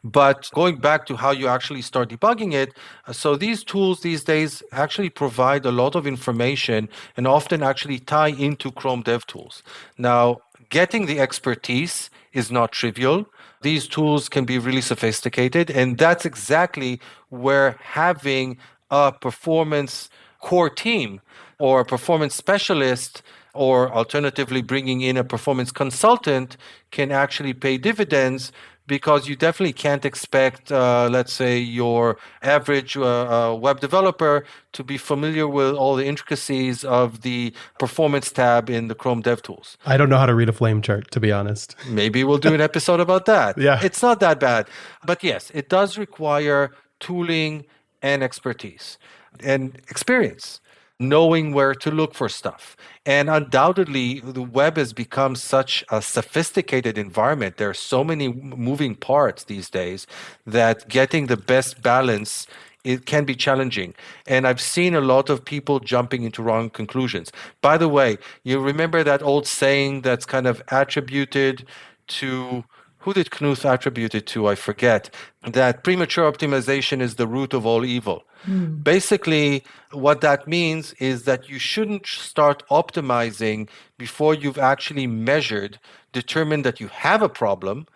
But going back to how you actually start debugging it, so these tools these days actually provide a lot of information and often actually tie into Chrome DevTools. Now, getting the expertise is not trivial. These tools can be really sophisticated, and that's exactly where having a performance core team or a performance specialist or alternatively bringing in a performance consultant can actually pay dividends, because you definitely can't expect, let's say, your average web developer to be familiar with all the intricacies of the performance tab in the Chrome DevTools. I don't know how to read a flame chart, to be honest. Maybe we'll do an episode about that. Yeah. It's not that bad. But yes, it does require tooling and expertise and experience, knowing where to look for stuff. And undoubtedly, the web has become such a sophisticated environment. There are so many moving parts these days that getting the best balance, it can be challenging. And I've seen a lot of people jumping into wrong conclusions. By the way, you remember that old saying that's kind of attributed to, who did Knuth attribute it to? I forget. That premature optimization is the root of all evil. Basically, what that means is that you shouldn't start optimizing before you've actually measured, determined that you have a problem,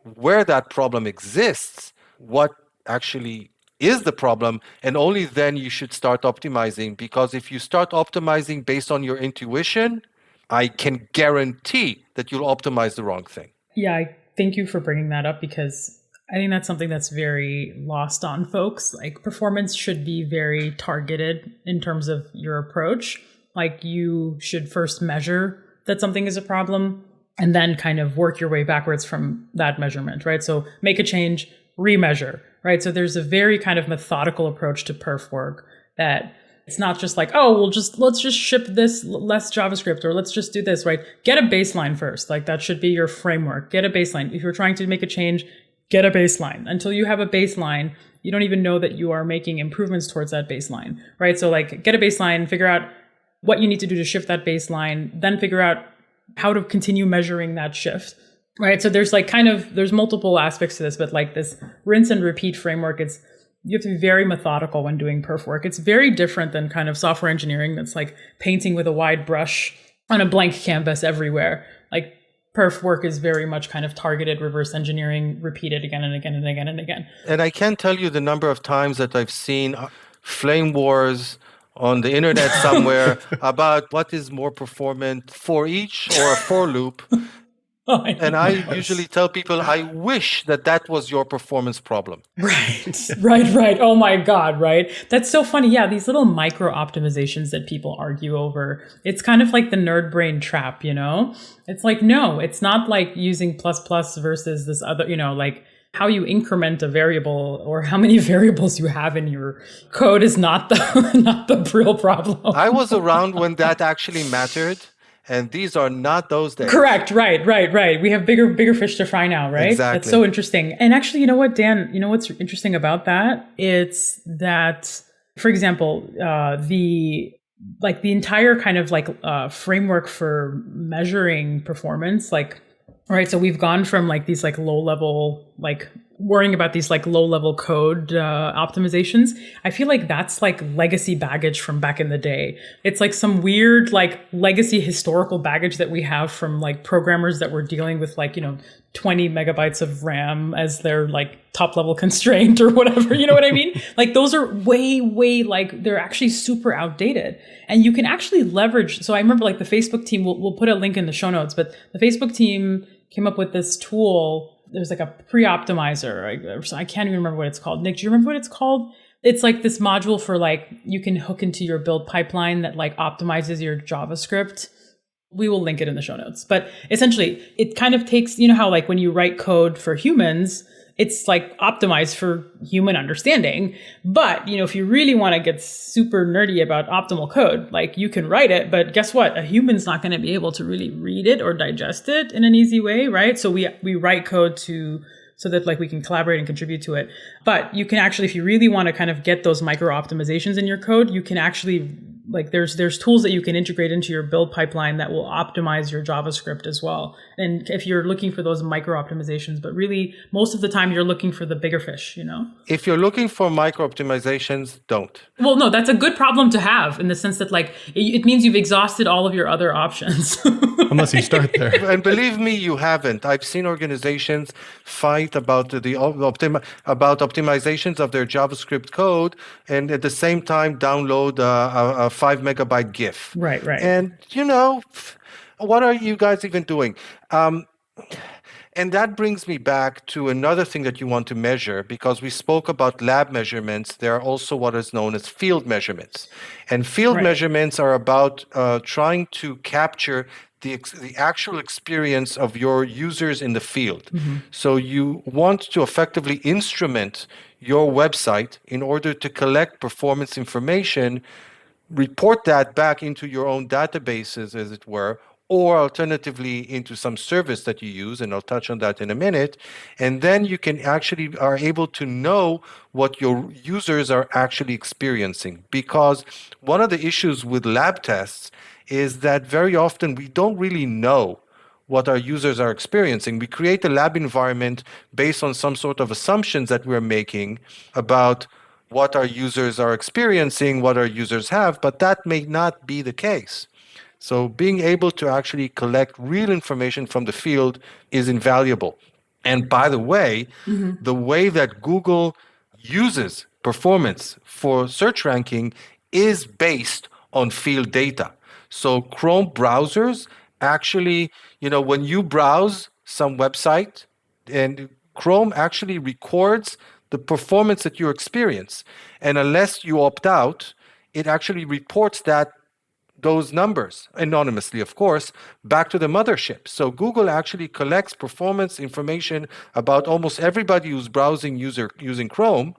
where that problem exists, what actually is the problem, and only then you should start optimizing. Because if you start optimizing based on your intuition, I can guarantee that you'll optimize the wrong thing. Yeah, thank you for bringing that up, because I think that's something that's very lost on folks. Like, performance should be very targeted in terms of your approach. Like, you should first measure that something is a problem and then kind of work your way backwards from that measurement, right? So make a change, remeasure, right? So there's a very kind of methodical approach to perf work that it's not just like, oh, let's just ship this less JavaScript, or let's just do this, right? Get a baseline first. Like, that should be your framework. Get a baseline. If you're trying to make a change, get a baseline. Until you have a baseline, you don't even know that you are making improvements towards that baseline, right? So like, get a baseline, figure out what you need to do to shift that baseline, then figure out how to continue measuring that shift, right? So there's like there's multiple aspects to this, but like this rinse and repeat framework, you have to be very methodical when doing perf work. It's very different than kind of software engineering that's like painting with a wide brush on a blank canvas everywhere. Like, perf work is very much kind of targeted reverse engineering, repeated again and again and again and again. And I can't tell you the number of times that I've seen flame wars on the internet somewhere about what is more performant, for each or a for loop. And I usually tell people, I wish that that was your performance problem. Right. Oh my God, right? That's so funny. Yeah, these little micro optimizations that people argue over. It's kind of like the nerd brain trap, you know? It's like, no, it's not like using plus plus versus this other, you know, like how you increment a variable or how many variables you have in your code is not the not the real problem. I was around when that actually mattered. And these are not those days. Correct. Right. We have bigger fish to fry now, right? Exactly. That's so interesting. And actually, you know what, Dan, you know what's interesting about that? It's that, for example, the entire kind of framework for measuring performance, like, right. So we've gone from like these like low level, like worrying about these like low level code optimizations. I feel like that's like legacy baggage from back in the day. It's like some weird like legacy historical baggage that we have from like programmers that were dealing with like, you know, 20 megabytes of RAM as their like top level constraint or whatever. You know what I mean? Like those are way like they're actually super outdated. And you can actually leverage. So I remember like the Facebook team, we'll put a link in the show notes, but the Facebook team came up with this tool. There's like a pre-optimizer. I can't even remember what it's called. Nick, do you remember what it's called? It's like this module for like, you can hook into your build pipeline that like optimizes your JavaScript. We will link it in the show notes. But essentially, it kind of takes, you know how like when you write code for humans, it's like optimized for human understanding. But, you know, if you really want to get super nerdy about optimal code, like you can write it, but guess what? A human's not going to be able to really read it or digest it in an easy way, right? So we write code so that like we can collaborate and contribute to it. But you can actually, if you really want to kind of get those micro optimizations in your code, you can actually like there's tools that you can integrate into your build pipeline that will optimize your JavaScript as well. And if you're looking for those micro optimizations, but really most of the time you're looking for the bigger fish, you know? If you're looking for micro optimizations, don't. Well, no, that's a good problem to have in the sense that like it means you've exhausted all of your other options. Unless you start there. And believe me, you haven't. I've seen organizations fight about about optimizations of their JavaScript code, and at the same time download a 5 megabyte GIF. Right. And you know, what are you guys even doing? And that brings me back to another thing that you want to measure, because we spoke about lab measurements. There are also what is known as field measurements. And field measurements are about trying to capture the actual experience of your users in the field. Mm-hmm. So you want to effectively instrument your website in order to collect performance information, report that back into your own databases, as it were, or alternatively into some service that you use, and I'll touch on that in a minute. And then you can actually are able to know what your users are actually experiencing. Because one of the issues with lab tests is that very often we don't really know what our users are experiencing. We create a lab environment based on some sort of assumptions that we're making about what our users are experiencing, what our users have, but that may not be the case. So being able to actually collect real information from the field is invaluable. And by the way, the way that Google uses performance for search ranking is based on field data. So Chrome browsers actually, you know, when you browse some website, and Chrome actually records the performance that you experience. And unless you opt out, it actually reports those numbers, anonymously, of course, back to the mothership. So Google actually collects performance information about almost everybody who's browsing using Chrome,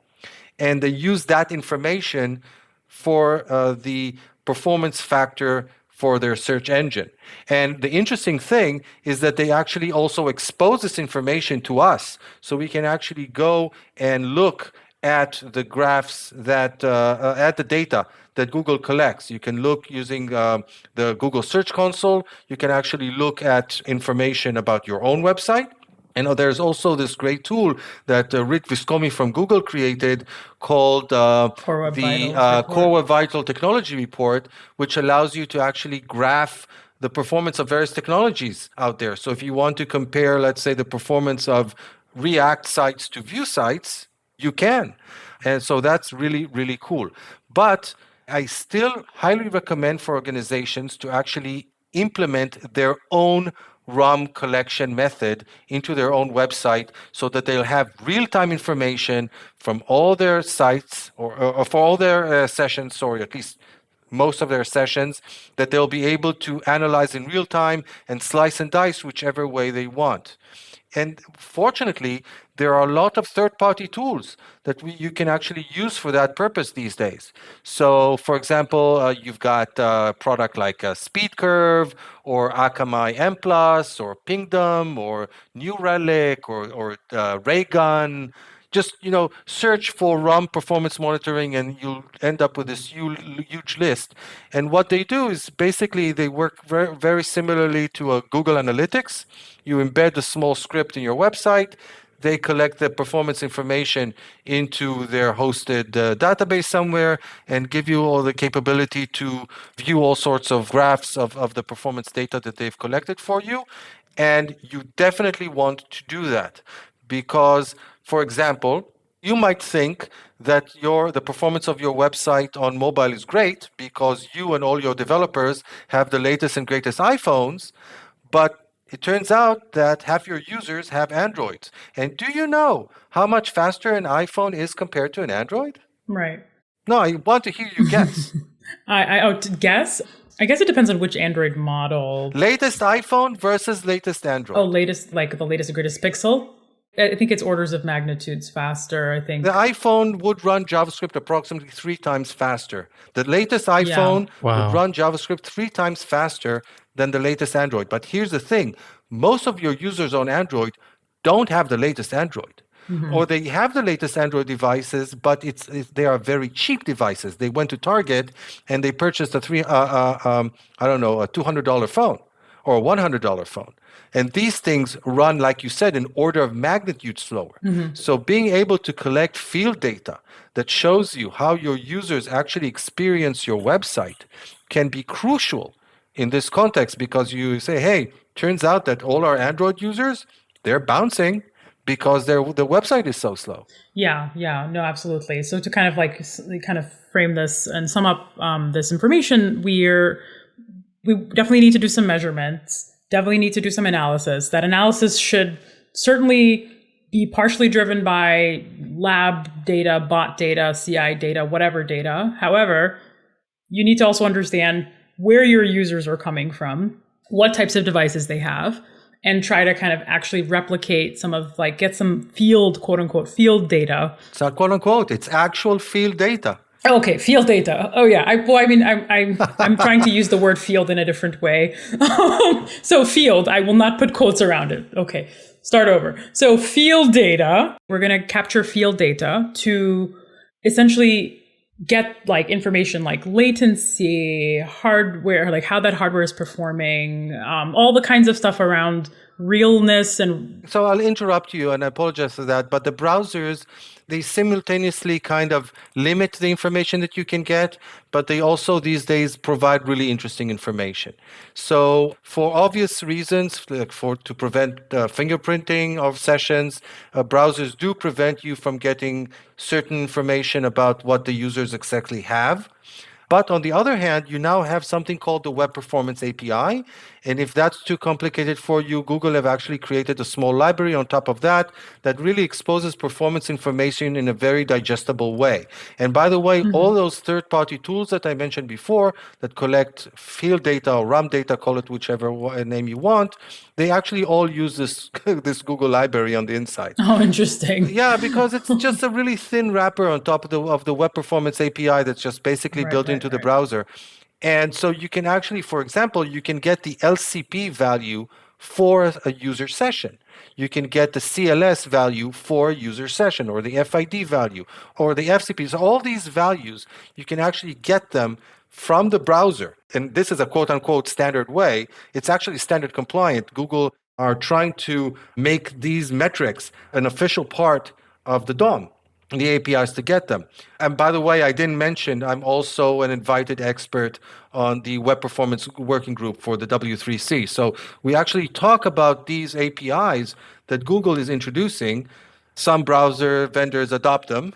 and they use that information for the performance factor for their search engine. And the interesting thing is that they actually also expose this information to us, so we can actually go and look at the graphs that at the data that Google collects. You can look using the Google Search Console. You can actually look at information about your own website. And there's also this great tool that Rick Viscomi from Google created called Core Web Vital Technology Report, which allows you to actually graph the performance of various technologies out there. So if you want to compare, let's say, the performance of React sites to Vue sites, you can. And so that's really, really cool. But I still highly recommend for organizations to actually implement their own ROM collection method into their own website so that they'll have real-time information from all their sites or for all their sessions, or at least most of their sessions, that they'll be able to analyze in real time and slice and dice whichever way they want. And fortunately, there are a lot of third-party tools that you can actually use for that purpose these days. So, for example, you've got a product like SpeedCurve or Akamai M+, or Pingdom, or New Relic, or Raygun. Just search for ROM performance monitoring, and you'll end up with this huge list. And what they do is basically they work very, very similarly to a Google Analytics. You embed a small script in your website. They collect the performance information into their hosted database somewhere and give you all the capability to view all sorts of graphs of the performance data that they've collected for you. And you definitely want to do that because, for example, you might think that the performance of your website on mobile is great because you and all your developers have the latest and greatest iPhones, but it turns out that half your users have Androids. And do you know how much faster an iPhone is compared to an Android? Right. No, I want to hear you guess. To guess? I guess it depends on which Android model. Latest iPhone versus latest Android. Oh, like the latest and greatest Pixel? I think it's orders of magnitudes faster, I think. The iPhone would run JavaScript approximately 3 times faster. The latest iPhone would run JavaScript 3 times faster than the latest Android. But here's the thing. Most of your users on Android don't have the latest Android. Or they have the latest Android devices, but they are very cheap devices. They went to Target and they purchased a $200 phone or a $100 phone. And these things run, like you said, an order of magnitude slower. So being able to collect field data that shows you how your users actually experience your website can be crucial in this context, because you say, hey, turns out that all our Android users, they're bouncing because the website is so slow. Yeah, no, absolutely. So to kind of frame this and sum up this information, we definitely need to do some measurements, definitely need to do some analysis. That analysis should certainly be partially driven by lab data, bot data, CI data, whatever data. However, you need to also understand where your users are coming from, what types of devices they have, and try to kind of actually replicate get some field, quote unquote, field data. It's not quote unquote, it's actual field data. Okay, field data. Oh yeah. I'm trying to use the word field in a different way. So field, I will not put quotes around it. Okay, start over. So field data, we're going to capture field data to essentially get information like latency, hardware, like how that hardware is performing, all the kinds of stuff around realness. And so I'll interrupt you, and I apologize for that, but the browsers, they simultaneously kind of limit the information that you can get, but they also these days provide really interesting information. So for obvious reasons, like to prevent fingerprinting of sessions, browsers do prevent you from getting certain information about what the users exactly have. But on the other hand, you now have something called the Web Performance API. And if that's too complicated for you, Google have actually created a small library on top of that really exposes performance information in a very digestible way. And by the way, all those third-party tools that I mentioned before that collect field data or ROM data, call it whichever name you want, they actually all use this Google library on the inside. Oh, interesting. Yeah, because it's just a really thin wrapper on top of the Web Performance API that's just basically built into the browser. And so you can actually, for example, you can get the LCP value for a user session. You can get the CLS value for a user session, or the FID value, or the FCP. So all these values, you can actually get them from the browser. And this is a quote-unquote standard way. It's actually standard compliant. Google are trying to make these metrics an official part of the DOM, the APIs to get them. And by the way, I didn't mention, I'm also an invited expert on the Web Performance Working Group for the W3C. So we actually talk about these APIs that Google is introducing Some browser vendors adopt them.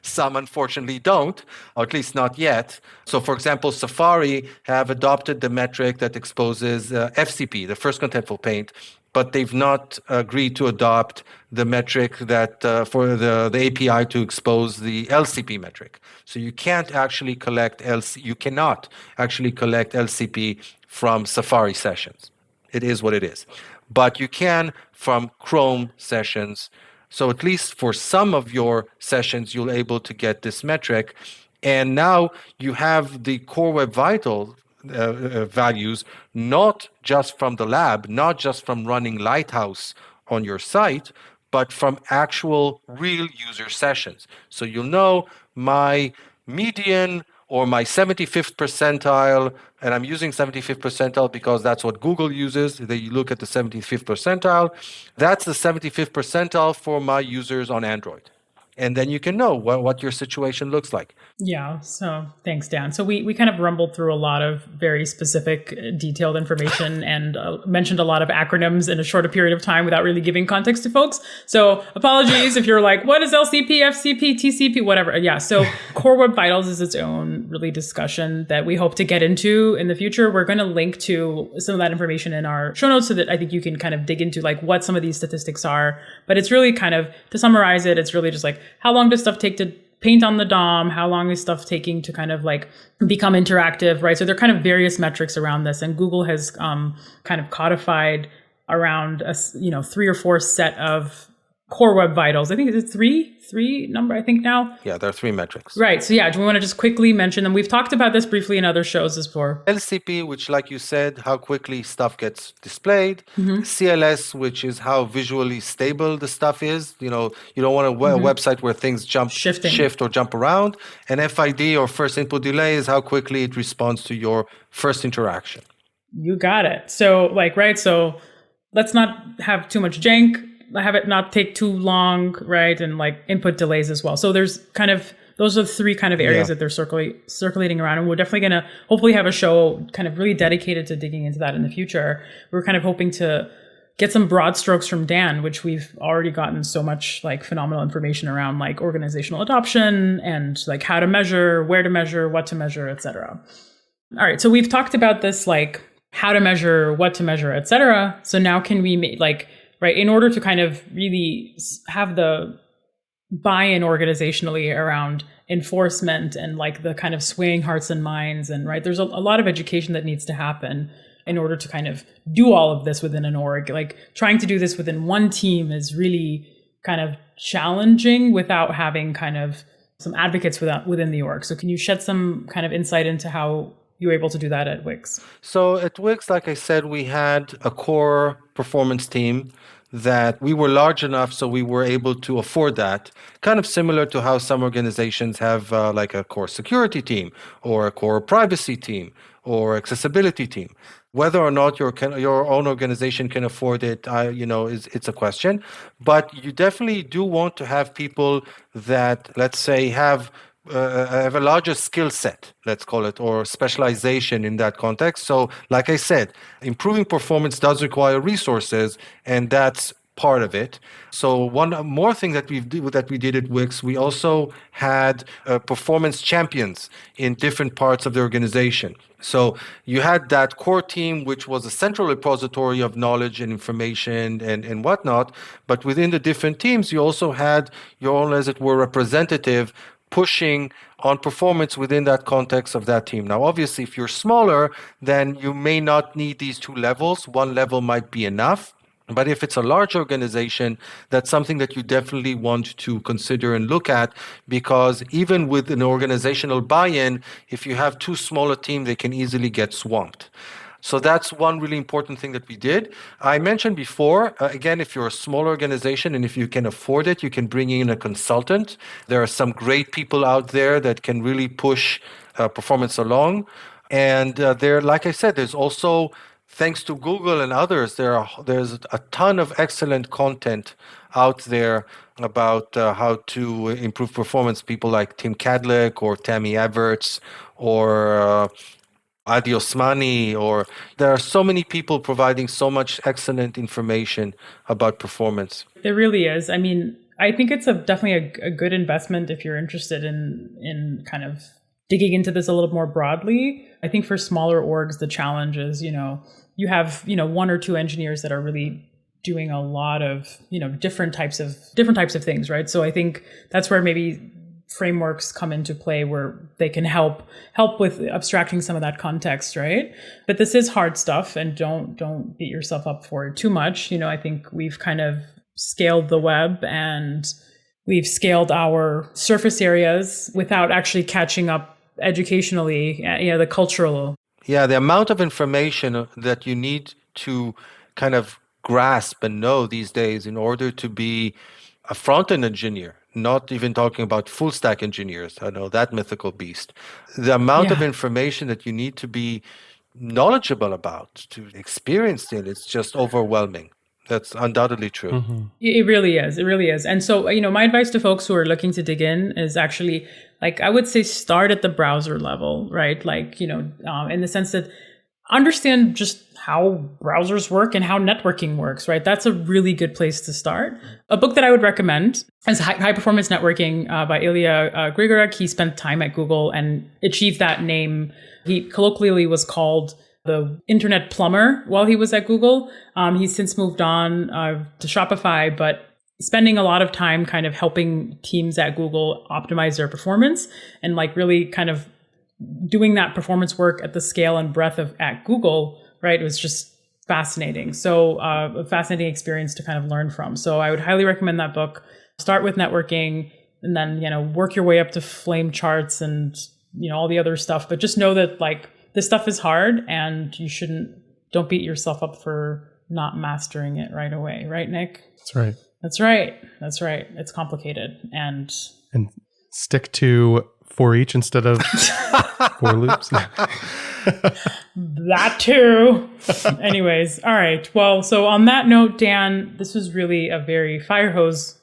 Some unfortunately don't, or at least not yet. So for example, Safari have adopted the metric that exposes FCP, the first contentful paint, but they've not agreed to adopt the metric that for the API to expose the LCP metric. So you can't actually collect you cannot actually collect LCP from Safari sessions. It is what it is. But you can from Chrome sessions. So at least for some of your sessions, you'll able to get this metric. And now you have the Core Web Vital values, not just from the lab, not just from running Lighthouse on your site, but from actual real user sessions. So you'll know my median or my 75th percentile, and I'm using 75th percentile because that's what Google uses. They look at the 75th percentile. That's the 75th percentile for my users on Android. And then you can know what your situation looks like. Yeah. So thanks, Dan. So we kind of rumbled through a lot of very specific, detailed information and mentioned a lot of acronyms in a shorter period of time without really giving context to folks. So apologies if you're like, what is LCP, FCP, TCP, whatever. Yeah. So Core Web Vitals is its own really discussion that we hope to get into in the future. We're going to link to some of that information in our show notes so that I think you can kind of dig into like what some of these statistics are. But it's really kind of, to summarize it, it's really just like, how long does stuff take to paint on the DOM? How long is stuff taking to kind of like become interactive, right? So there are kind of various metrics around this, and Google has kind of codified around a 3 or 4 set of Core Web Vitals. I think it's three number, I think now. Yeah, there are 3 metrics. Right. So yeah, do we want to just quickly mention them? We've talked about this briefly in other shows before. LCP, which like you said, how quickly stuff gets displayed. CLS, which is how visually stable the stuff is. You don't want a website where things shift or jump around. And FID, or first input delay, is how quickly it responds to your first interaction. You got it. So so let's not have too much jank. Have it not take too long, right? And like input delays as well. So there's those are the 3 kind of areas that they're circulating around. And we're definitely going to hopefully have a show kind of really dedicated to digging into that in the future. We're kind of hoping to get some broad strokes from Dan, which we've already gotten so much like phenomenal information around, like organizational adoption and like how to measure, where to measure, what to measure, et cetera. All right. So we've talked about this, like how to measure, what to measure, et cetera. So now can we make right, in order to kind of really have the buy-in organizationally around enforcement and like the kind of swaying hearts and minds, and right, there's a lot of education that needs to happen in order to kind of do all of this within an org. Like trying to do this within one team is really kind of challenging without having kind of some advocates within the org. So can you shed some kind of insight into how you were able to do that at Wix? So at Wix, like I said, we had a core performance team that we were large enough so we were able to afford that, kind of similar to how some organizations have like a core security team or a core privacy team or accessibility team. Whether or not your own organization can afford it, it's a question. But you definitely do want to have people that, let's say, have a larger skill set, let's call it, or specialization in that context. So, like I said, improving performance does require resources, and that's part of it. So one more thing that we did at Wix, we also had performance champions in different parts of the organization. So you had that core team, which was a central repository of knowledge and information and whatnot. But within the different teams, you also had your own, as it were, representative pushing on performance within that context of that team. Now, obviously, if you're smaller, then you may not need these 2 levels. 1 level might be enough. But if it's a large organization, that's something that you definitely want to consider and look at, because even with an organizational buy-in, if you have too small a team, they can easily get swamped. So that's one really important thing that we did. I mentioned before, again, if you're a small organization and if you can afford it, you can bring in a consultant. There are some great people out there that can really push performance along. And like I said, there's also, thanks to Google and others, there's a ton of excellent content out there about how to improve performance. People like Tim Kadlec or Tammy Everts or Adi Osmani, or there are so many people providing so much excellent information about performance. There really is. I mean, I think it's definitely a good investment if you're interested in kind of digging into this a little more broadly. I think for smaller orgs, the challenge is, you have, one or two engineers that are really doing a lot of, different types of things, right? So I think that's where maybe frameworks come into play, where they can help with abstracting some of that context, right? But this is hard stuff, and don't beat yourself up for it too much. I think we've kind of scaled the web and we've scaled our surface areas without actually catching up educationally, the cultural. Yeah, the amount of information that you need to kind of grasp and know these days in order to be a front-end engineer, not even talking about full stack engineers. I know that mythical beast. The amount of information that you need to be knowledgeable about, to experience it, it's just overwhelming. That's undoubtedly true. Mm-hmm. It really is. It really is. And so, my advice to folks who are looking to dig in is actually, I would say start at the browser level, right? In the sense that understand just how browsers work and how networking works, right? That's a really good place to start. A book that I would recommend is High Performance Networking by Ilya Grigorek. He spent time at Google and achieved that name. He colloquially was called the internet plumber while he was at Google. He's since moved on to Shopify, but spending a lot of time kind of helping teams at Google optimize their performance and really kind of doing that performance work at the scale and breadth of at Google, right? It was just fascinating. So a fascinating experience to kind of learn from. So I would highly recommend that book. Start with networking and then, work your way up to flame charts and, all the other stuff. But just know that this stuff is hard and don't beat yourself up for not mastering it right away. Right, Nick? That's right. That's right. It's complicated. And stick to for each instead of for loops. That too. Anyways, all right. Well, so on that note, Dan, this was really a very fire hose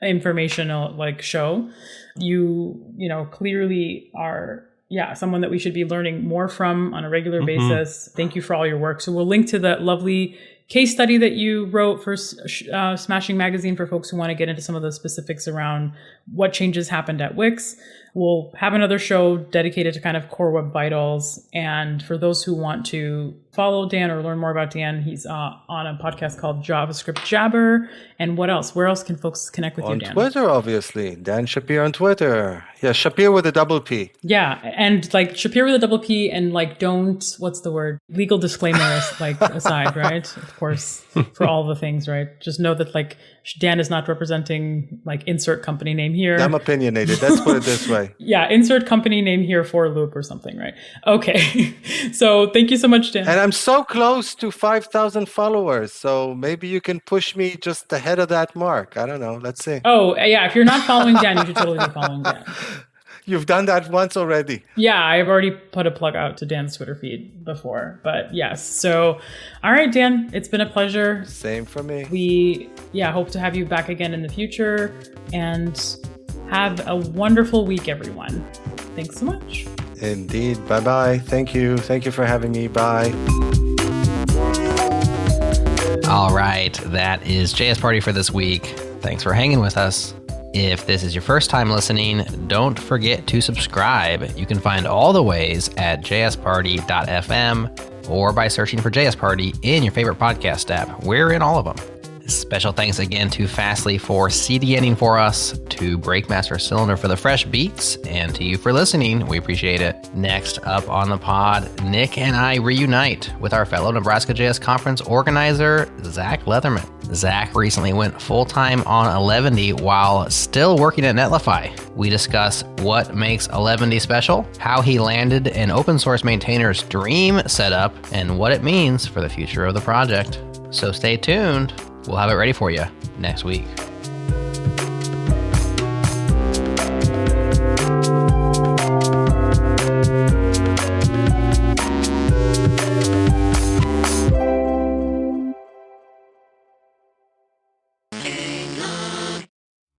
informational show. You clearly are someone that we should be learning more from on a regular basis. Thank you for all your work. So we'll link to that lovely case study that you wrote for Smashing Magazine for folks who want to get into some of the specifics around what changes happened at Wix. We'll have another show dedicated to kind of core web vitals. And for those who want to follow Dan or learn more about Dan, he's on a podcast called JavaScript Jabber. And what else? Where else can folks connect with you, Dan? On Twitter, obviously. Dan Shapir on Twitter. Yeah, Shapir with a double P. Yeah, and Shapir with a double P and don't, what's the word? Legal disclaimers aside, right? Of course, for all the things, right? Just know that Dan is not representing insert company name here. I'm opinionated. Let's put it this way. Yeah, insert company name here for loop or something, right? Okay. So thank you so much, Dan. And I'm so close to 5,000 followers. So maybe you can push me just ahead of that mark. I don't know. Let's see. Oh, yeah. If you're not following Dan, you should totally be following Dan. You've done that once already. Yeah, I've already put a plug out to Dan's Twitter feed before. But yes. So, all right, Dan, it's been a pleasure. Same for me. We, hope to have you back again in the future. And have a wonderful week, everyone. Thanks so much. Indeed. Bye-bye. Thank you. Thank you for having me. Bye. All right. That is JS Party for this week. Thanks for hanging with us. If this is your first time listening, don't forget to subscribe. You can find all the ways at jsparty.fm or by searching for JS Party in your favorite podcast app. We're in all of them. Special thanks again to Fastly for CDNing for us, to Breakmaster Cylinder for the fresh beats, and to you for listening. We appreciate it. Next up on the pod, Nick and I reunite with our fellow Nebraska JS Conference organizer, Zach Leatherman. Zach recently went full-time on Eleventy while still working at Netlify. We discuss what makes Eleventy special, how he landed an open source maintainer's dream setup, and what it means for the future of the project. So stay tuned. We'll have it ready for you next week.